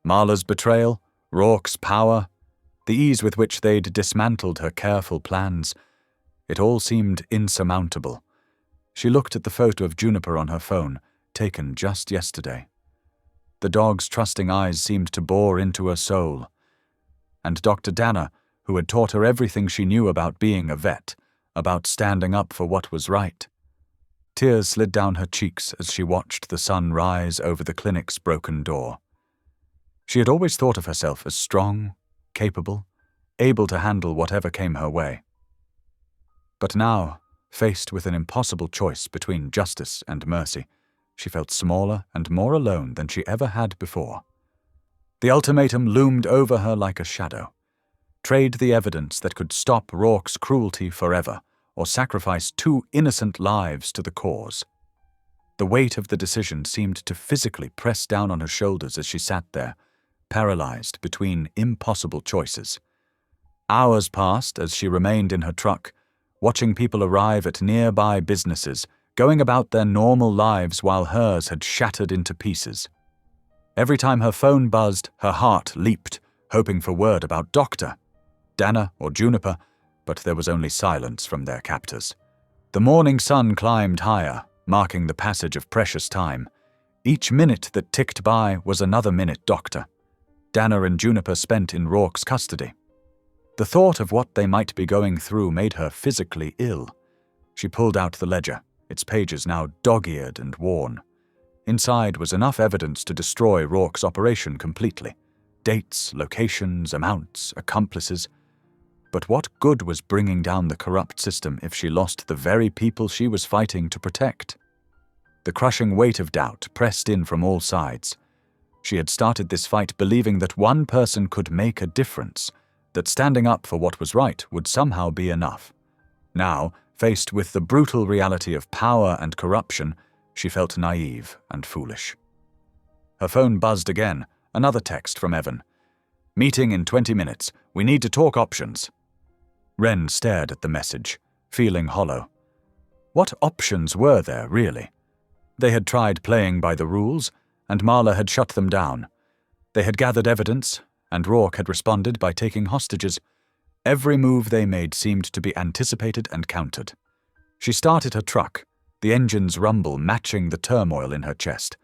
Marla's betrayal, Rourke's power, the ease with which they'd dismantled her careful plans. It all seemed insurmountable. She looked at the photo of Juniper on her phone, taken just yesterday. The dog's trusting eyes seemed to bore into her soul. And Dr. Danner, who had taught her everything she knew about being a vet, about standing up for what was right. Tears slid down her cheeks as she watched the sun rise over the clinic's broken door. She had always thought of herself as strong, capable, able to handle whatever came her way. But now, faced with an impossible choice between justice and mercy, she felt smaller and more alone than she ever had before. The ultimatum loomed over her like a shadow. Trade the evidence that could stop Rourke's cruelty forever, or sacrifice 2 innocent lives to the cause. The weight of the decision seemed to physically press down on her shoulders as she sat there, paralyzed between impossible choices. Hours passed as she remained in her truck, watching people arrive at nearby businesses, going about their normal lives while hers had shattered into pieces. Every time her phone buzzed, her heart leaped, hoping for word about Doctor, Danner or Juniper, but there was only silence from their captors. The morning sun climbed higher, marking the passage of precious time. Each minute that ticked by was another minute Doctor, Danner and Juniper spent in Rourke's custody. The thought of what they might be going through made her physically ill. She pulled out the ledger, its pages now dog-eared and worn. Inside was enough evidence to destroy Rourke's operation completely. Dates, locations, amounts, accomplices. But what good was bringing down the corrupt system if she lost the very people she was fighting to protect? The crushing weight of doubt pressed in from all sides. She had started this fight believing that one person could make a difference, that standing up for what was right would somehow be enough. Now, faced with the brutal reality of power and corruption, she felt naive and foolish. Her phone buzzed again, another text from Evan. "Meeting in 20 minutes. We need to talk options." Wren stared at the message, feeling hollow. What options were there, really? They had tried playing by the rules, and Marla had shut them down. They had gathered evidence, and Rourke had responded by taking hostages. Every move they made seemed to be anticipated and countered. She started her truck, the engine's rumble matching the turmoil in her chest.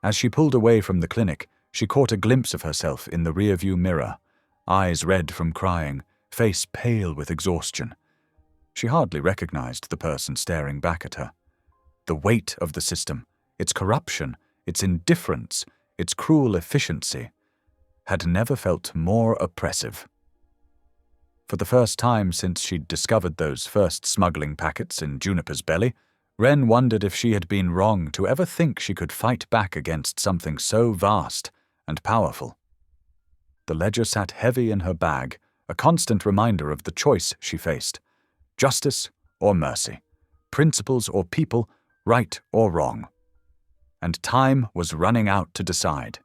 As she pulled away from the clinic, she caught a glimpse of herself in the rearview mirror, eyes red from crying, face pale with exhaustion. She hardly recognized the person staring back at her. The weight of the system, its corruption, its indifference, its cruel efficiency, had never felt more oppressive. For the first time since she'd discovered those first smuggling packets in Juniper's belly, Wren wondered if she had been wrong to ever think she could fight back against something so vast and powerful. The ledger sat heavy in her bag, a constant reminder of the choice she faced. Justice or mercy, principles or people, right or wrong. And time was running out to decide.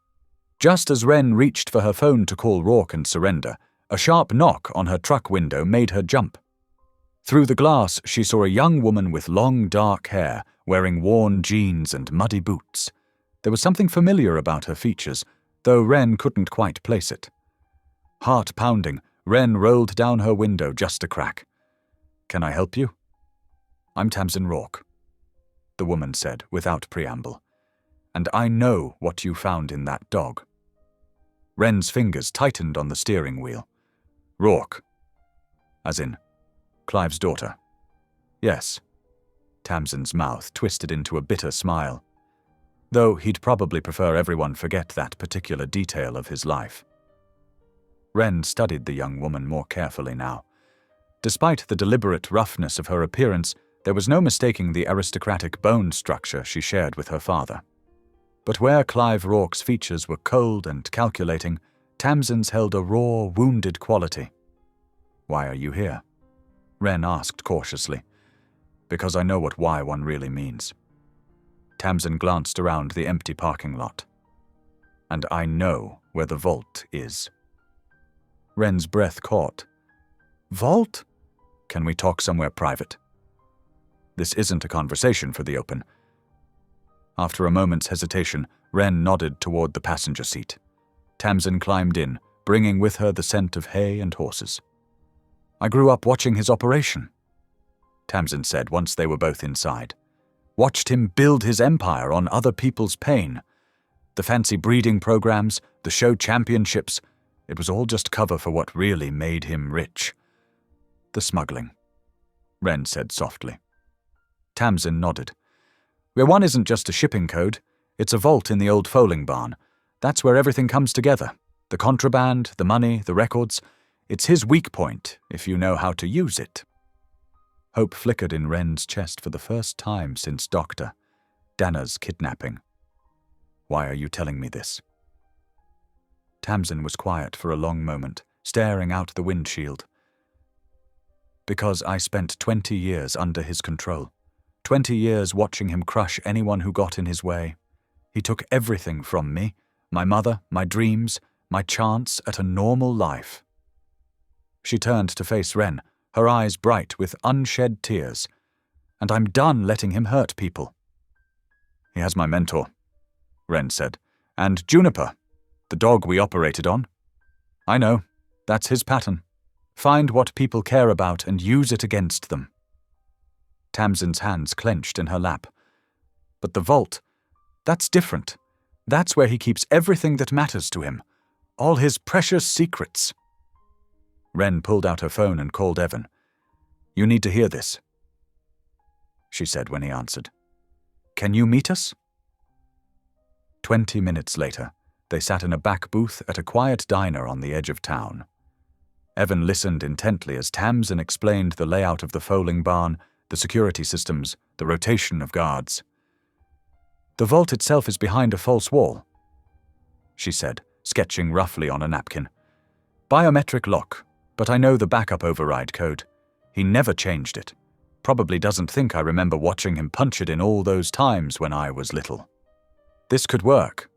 Just as Wren reached for her phone to call Rourke and surrender, a sharp knock on her truck window made her jump. Through the glass, she saw a young woman with long, dark hair, wearing worn jeans and muddy boots. There was something familiar about her features, though Wren couldn't quite place it. Heart pounding, Wren rolled down her window just a crack. "Can I help you?" "I'm Tamsin Rourke," the woman said without preamble. "And I know what you found in that dog." Wren's fingers tightened on the steering wheel. "Rourke. As in, Clive's daughter." "Yes." Tamsin's mouth twisted into a bitter smile, though he'd probably prefer everyone forget that particular detail of his life. Wren studied the young woman more carefully now. Despite the deliberate roughness of her appearance, There was no mistaking the aristocratic bone structure she shared with her father. But where Clive Rorke's features were cold and calculating, Tamsin's held a raw, wounded quality. "Why are you here?" Wren asked cautiously. "Because I know what why one really means." Tamsin glanced around the empty parking lot. "And I know where the vault is." Wren's breath caught. "Vault? Can we talk somewhere private?" "This isn't a conversation for the open." After a moment's hesitation, Wren nodded toward the passenger seat. Tamsin climbed in, bringing with her the scent of hay and horses. "I grew up watching his operation," Tamsin said once they were both inside. "Watched him build his empire on other people's pain. The fancy breeding programs, the show championships, it was all just cover for what really made him rich." "The smuggling," Wren said softly. Tamsin nodded. "Where one isn't just a shipping code, it's a vault in the old foaling barn. That's where everything comes together. The contraband, the money, the records. It's his weak point, if you know how to use it." Hope flickered in Wren's chest for the first time since Dr. Dana's kidnapping. "Why are you telling me this?" Tamsin was quiet for a long moment, staring out the windshield. "Because I spent 20 years under his control. 20 years watching him crush anyone who got in his way. He took everything from me, my mother, my dreams, my chance at a normal life." She turned to face Wren, her eyes bright with unshed tears. "And I'm done letting him hurt people." "He has my mentor," Wren said. "And Juniper, the dog we operated on. I know, that's his pattern. Find what people care about and use it against them." Tamsin's hands clenched in her lap. "But the vault, that's different. That's where he keeps everything that matters to him. All his precious secrets." Wren pulled out her phone and called Evan. "You need to hear this," she said when he answered. "Can you meet us?" 20 minutes later, they sat in a back booth at a quiet diner on the edge of town. Evan listened intently as Tamsin explained the layout of the foaling barn, the security systems, the rotation of guards. "The vault itself is behind a false wall," she said, sketching roughly on a napkin. "Biometric lock, but I know the backup override code. He never changed it. Probably doesn't think I remember watching him punch it in all those times when I was little. This could work,"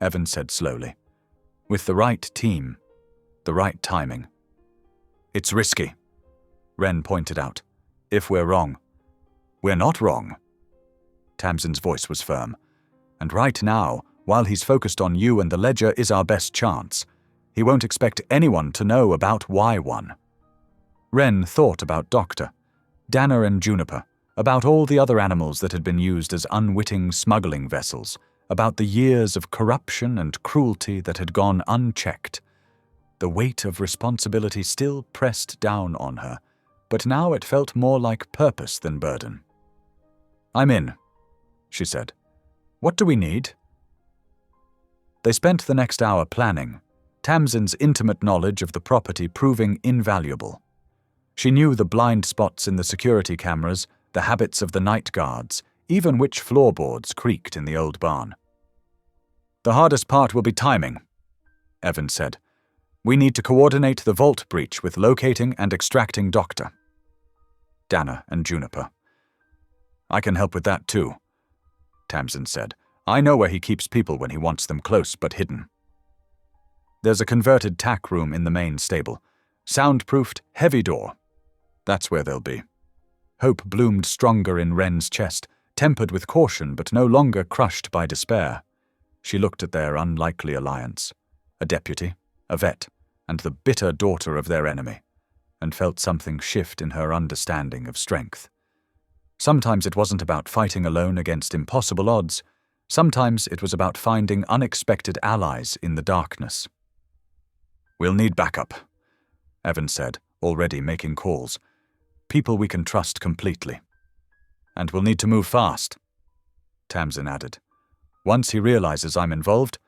Evan said slowly. "With the right team, the right timing." "It's risky," Wren pointed out. "If we're wrong." "We're not wrong." Tamsin's voice was firm. "And right now, while he's focused on you and the ledger, is our best chance. He won't expect anyone to know about Y1. Wren thought about Dr. Dana and Juniper, about all the other animals that had been used as unwitting smuggling vessels, about the years of corruption and cruelty that had gone unchecked. The weight of responsibility still pressed down on her, but now it felt more like purpose than burden. "I'm in," she said. "What do we need?" They spent the next hour planning, Tamsin's intimate knowledge of the property proving invaluable. She knew the blind spots in the security cameras, the habits of the night guards, even which floorboards creaked in the old barn. "The hardest part will be timing," Evan said. "We need to coordinate the vault breach with locating and extracting Dr. Dana and Juniper." "I can help with that too," Tamsin said. "I know where he keeps people when he wants them close but hidden. There's a converted tack room in the main stable. Soundproofed, heavy door. That's where they'll be." Hope bloomed stronger in Wren's chest, tempered with caution but no longer crushed by despair. She looked at their unlikely alliance, a deputy, a vet, and the bitter daughter of their enemy, and felt something shift in her understanding of strength. Sometimes it wasn't about fighting alone against impossible odds. Sometimes it was about finding unexpected allies in the darkness. "We'll need backup," Evan said, already making calls. "People we can trust completely. And we'll need to move fast," Tamsin added. "Once he realizes I'm involved,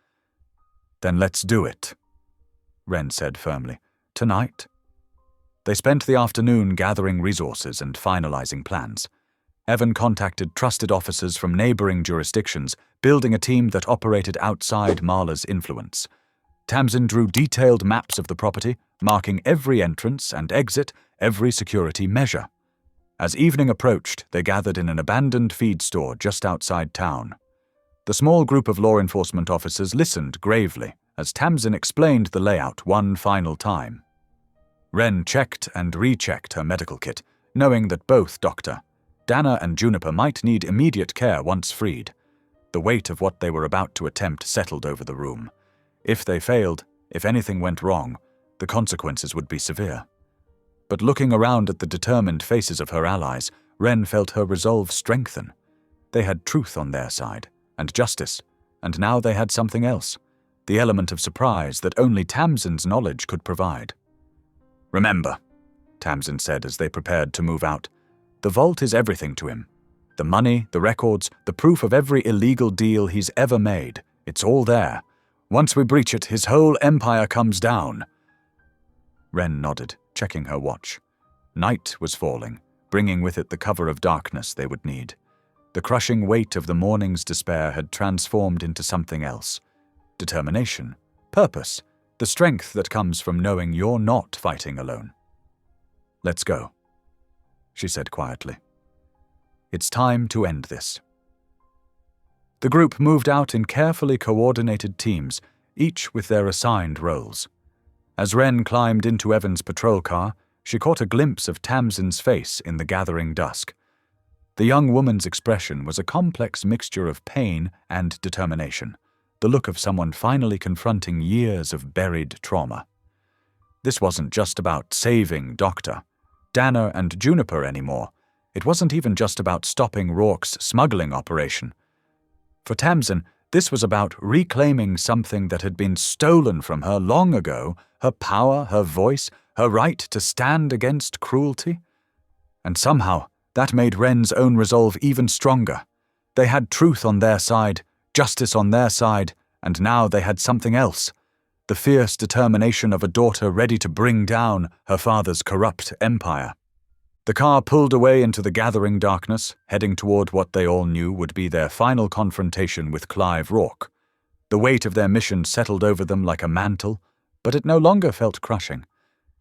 then let's do it," Wren said firmly. "Tonight?" They spent the afternoon gathering resources and finalizing plans. Evan contacted trusted officers from neighboring jurisdictions, building a team that operated outside Marla's influence. Tamsin drew detailed maps of the property, marking every entrance and exit, every security measure. As evening approached, they gathered in an abandoned feed store just outside town. The small group of law enforcement officers listened gravely as Tamsin explained the layout one final time. Wren checked and rechecked her medical kit, knowing that both Dr. Dana and Juniper might need immediate care once freed. The weight of what they were about to attempt settled over the room. If they failed, if anything went wrong, the consequences would be severe. But looking around at the determined faces of her allies, Wren felt her resolve strengthen. They had truth on their side, and justice, and now they had something else, the element of surprise that only Tamsin's knowledge could provide. "Remember," Tamsin said as they prepared to move out, "the vault is everything to him. The money, the records, the proof of every illegal deal he's ever made, it's all there. Once we breach it, his whole empire comes down." Wren nodded, checking her watch. Night was falling, bringing with it the cover of darkness they would need. The crushing weight of the morning's despair had transformed into something else. Determination, purpose, the strength that comes from knowing you're not fighting alone. "Let's go," she said quietly. "It's time to end this." The group moved out in carefully coordinated teams, each with their assigned roles. As Wren climbed into Evan's patrol car, she caught a glimpse of Tamsin's face in the gathering dusk. The young woman's expression was a complex mixture of pain and determination, the look of someone finally confronting years of buried trauma. This wasn't just about saving Dr. Dana and Juniper anymore. It wasn't even just about stopping Rourke's smuggling operation. For Tamsin, this was about reclaiming something that had been stolen from her long ago, her power, her voice, her right to stand against cruelty. And somehow, that made Wren's own resolve even stronger. They had truth on their side, justice on their side, and now they had something else. The fierce determination of a daughter ready to bring down her father's corrupt empire. The car pulled away into the gathering darkness, heading toward what they all knew would be their final confrontation with Clive Rourke. The weight of their mission settled over them like a mantle, but it no longer felt crushing.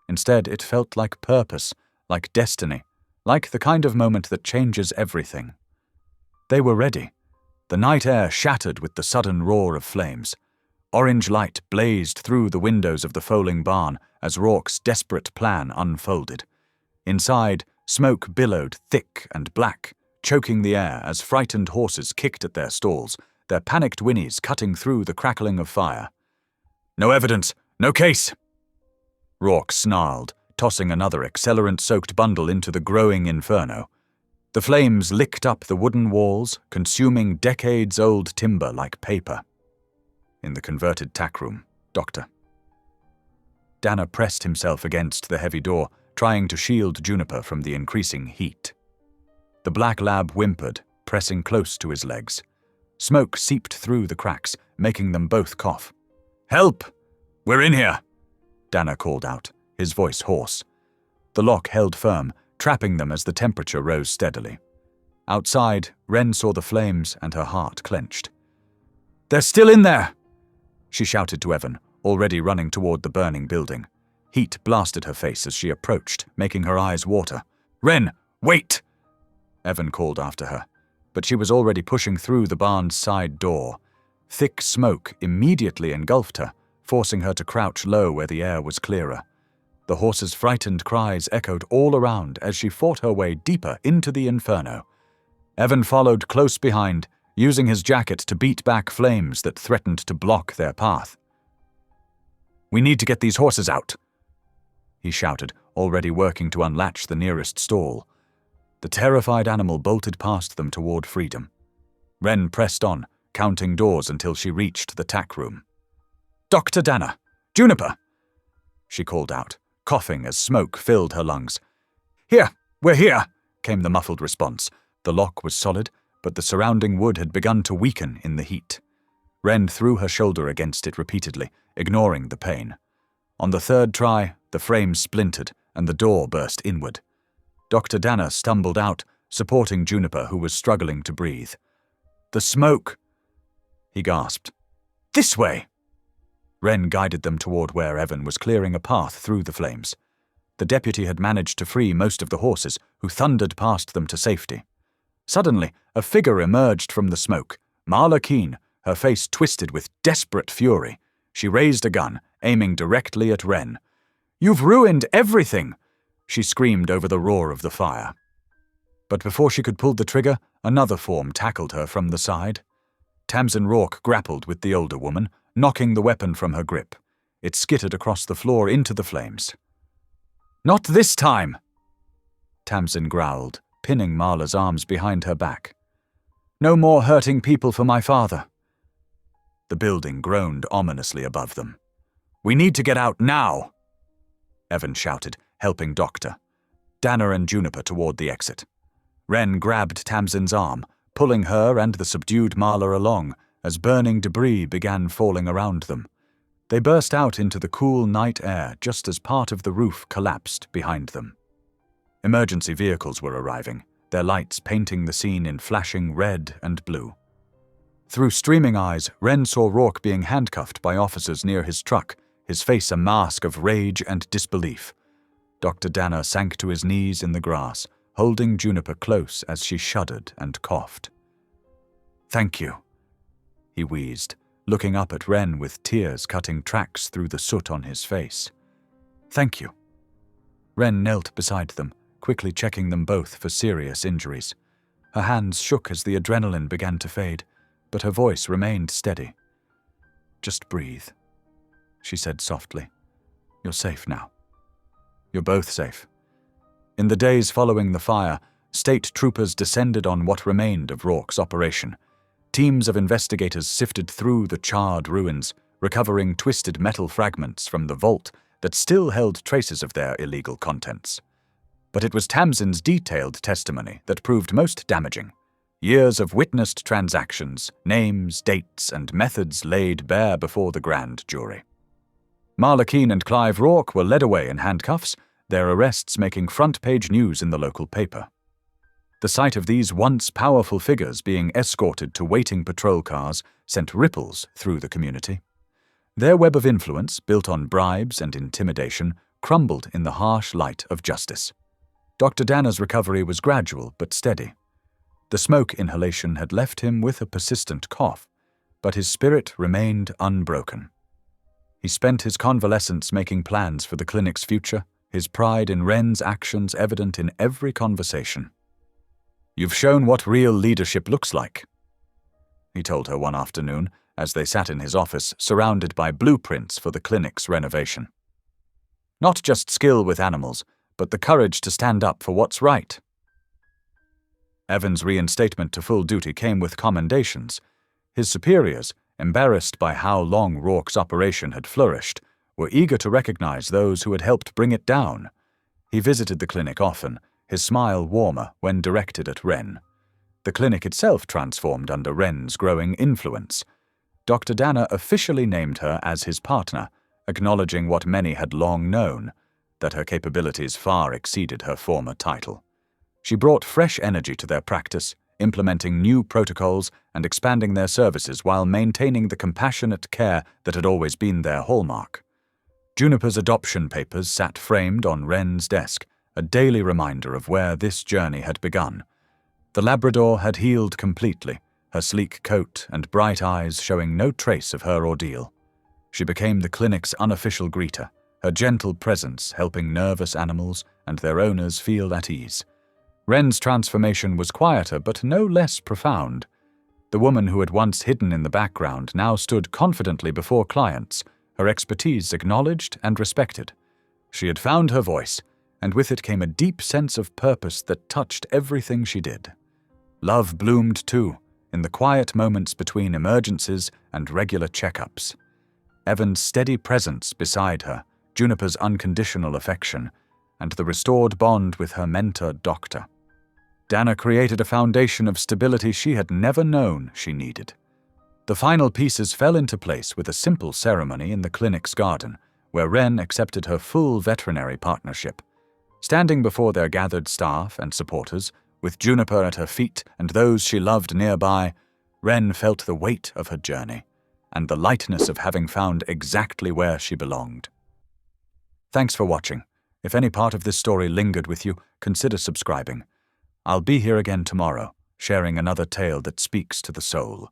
Instead, it felt like purpose, like destiny, like the kind of moment that changes everything. They were ready. The night air shattered with the sudden roar of flames. Orange light blazed through the windows of the Foaling barn as Rourke's desperate plan unfolded. Inside, smoke billowed thick and black, choking the air as frightened horses kicked at their stalls, their panicked whinnies cutting through the crackling of fire. "No evidence! No case!" Rourke snarled, tossing another accelerant-soaked bundle into the growing inferno. The flames licked up the wooden walls, consuming decades-old timber like paper. In the converted tack room, Dr. Dana pressed himself against the heavy door, trying to shield Juniper from the increasing heat. The black lab whimpered, pressing close to his legs. Smoke seeped through the cracks, making them both cough. "Help! We're in here!" Dana called out, his voice hoarse. The lock held firm, trapping them as the temperature rose steadily. Outside, Wren saw the flames and her heart clenched. "They're still in there!" she shouted to Evan, already running toward the burning building. Heat blasted her face as she approached, making her eyes water. "Wren, wait!" Evan called after her, but she was already pushing through the barn's side door. Thick smoke immediately engulfed her, forcing her to crouch low where the air was clearer. The horses' frightened cries echoed all around as she fought her way deeper into the inferno. Evan followed close behind, using his jacket to beat back flames that threatened to block their path. "We need to get these horses out," he shouted, already working to unlatch the nearest stall. The terrified animal bolted past them toward freedom. Wren pressed on, counting doors until she reached the tack room. "Dr. Dana! Juniper!" she called out, coughing as smoke filled her lungs. "Here! We're here!" came the muffled response. The lock was solid, but the surrounding wood had begun to weaken in the heat. Wren threw her shoulder against it repeatedly, ignoring the pain. On the third try, the frame splintered, and the door burst inward. Dr. Danner stumbled out, supporting Juniper, who was struggling to breathe. "The smoke!" he gasped. "This way!" Wren guided them toward where Evan was clearing a path through the flames. The deputy had managed to free most of the horses, who thundered past them to safety. Suddenly, a figure emerged from the smoke. Marla Keene, her face twisted with desperate fury. She raised a gun, aiming directly at Wren. "You've ruined everything!" she screamed over the roar of the fire. But before she could pull the trigger, another form tackled her from the side. Tamsin Rourke grappled with the older woman, knocking the weapon from her grip. It skittered across the floor into the flames. "Not this time!" Tamsin growled, pinning Marla's arms behind her back. "No more hurting people for my father." The building groaned ominously above them. "We need to get out now!" Evan shouted, helping Doctor Danner and Juniper toward the exit. Wren grabbed Tamsin's arm, pulling her and the subdued Marla along as burning debris began falling around them. They burst out into the cool night air just as part of the roof collapsed behind them. Emergency vehicles were arriving, their lights painting the scene in flashing red and blue. Through streaming eyes, Wren saw Rourke being handcuffed by officers near his truck, his face a mask of rage and disbelief. Dr. Danner sank to his knees in the grass, holding Juniper close as she shuddered and coughed. "Thank you," he wheezed, looking up at Wren with tears cutting tracks through the soot on his face. "Thank you." Wren knelt beside them, quickly checking them both for serious injuries. Her hands shook as the adrenaline began to fade, but her voice remained steady. "Just breathe," she said softly. "You're safe now. You're both safe." In the days following the fire, state troopers descended on what remained of Rourke's operation. Teams of investigators sifted through the charred ruins, recovering twisted metal fragments from the vault that still held traces of their illegal contents. But it was Tamsin's detailed testimony that proved most damaging. Years of witnessed transactions, names, dates, and methods laid bare before the grand jury. Marla Keene and Clive Rourke were led away in handcuffs, their arrests making front-page news in the local paper. The sight of these once powerful figures being escorted to waiting patrol cars sent ripples through the community. Their web of influence, built on bribes and intimidation, crumbled in the harsh light of justice. Dr. Danner's recovery was gradual but steady. The smoke inhalation had left him with a persistent cough, but his spirit remained unbroken. He spent his convalescence making plans for the clinic's future, his pride in Wren's actions evident in every conversation. "You've shown what real leadership looks like," he told her one afternoon as they sat in his office surrounded by blueprints for the clinic's renovation. "Not just skill with animals, but the courage to stand up for what's right." Evan's reinstatement to full duty came with commendations. His superiors, embarrassed by how long Rourke's operation had flourished, were eager to recognize those who had helped bring it down. He visited the clinic often, his smile warmer when directed at Wren. The clinic itself transformed under Wren's growing influence. Dr. Danner officially named her as his partner, acknowledging what many had long known, that her capabilities far exceeded her former title. She brought fresh energy to their practice, implementing new protocols and expanding their services while maintaining the compassionate care that had always been their hallmark. Juniper's adoption papers sat framed on Wren's desk, a daily reminder of where this journey had begun. The Labrador had healed completely, her sleek coat and bright eyes showing no trace of her ordeal. She became the clinic's unofficial greeter, her gentle presence helping nervous animals and their owners feel at ease. Wren's transformation was quieter but no less profound. The woman who had once hidden in the background now stood confidently before clients, her expertise acknowledged and respected. She had found her voice, and with it came a deep sense of purpose that touched everything she did. Love bloomed too, in the quiet moments between emergencies and regular checkups. Evan's steady presence beside her, Juniper's unconditional affection, and the restored bond with her mentor, Doctor. Danner created a foundation of stability she had never known she needed. The final pieces fell into place with a simple ceremony in the clinic's garden, where Wren accepted her full veterinary partnership. Standing before their gathered staff and supporters, with Juniper at her feet and those she loved nearby, Wren felt the weight of her journey and the lightness of having found exactly where she belonged. Thanks for watching. If any part of this story lingered with you, consider subscribing. I'll be here again tomorrow, sharing another tale that speaks to the soul.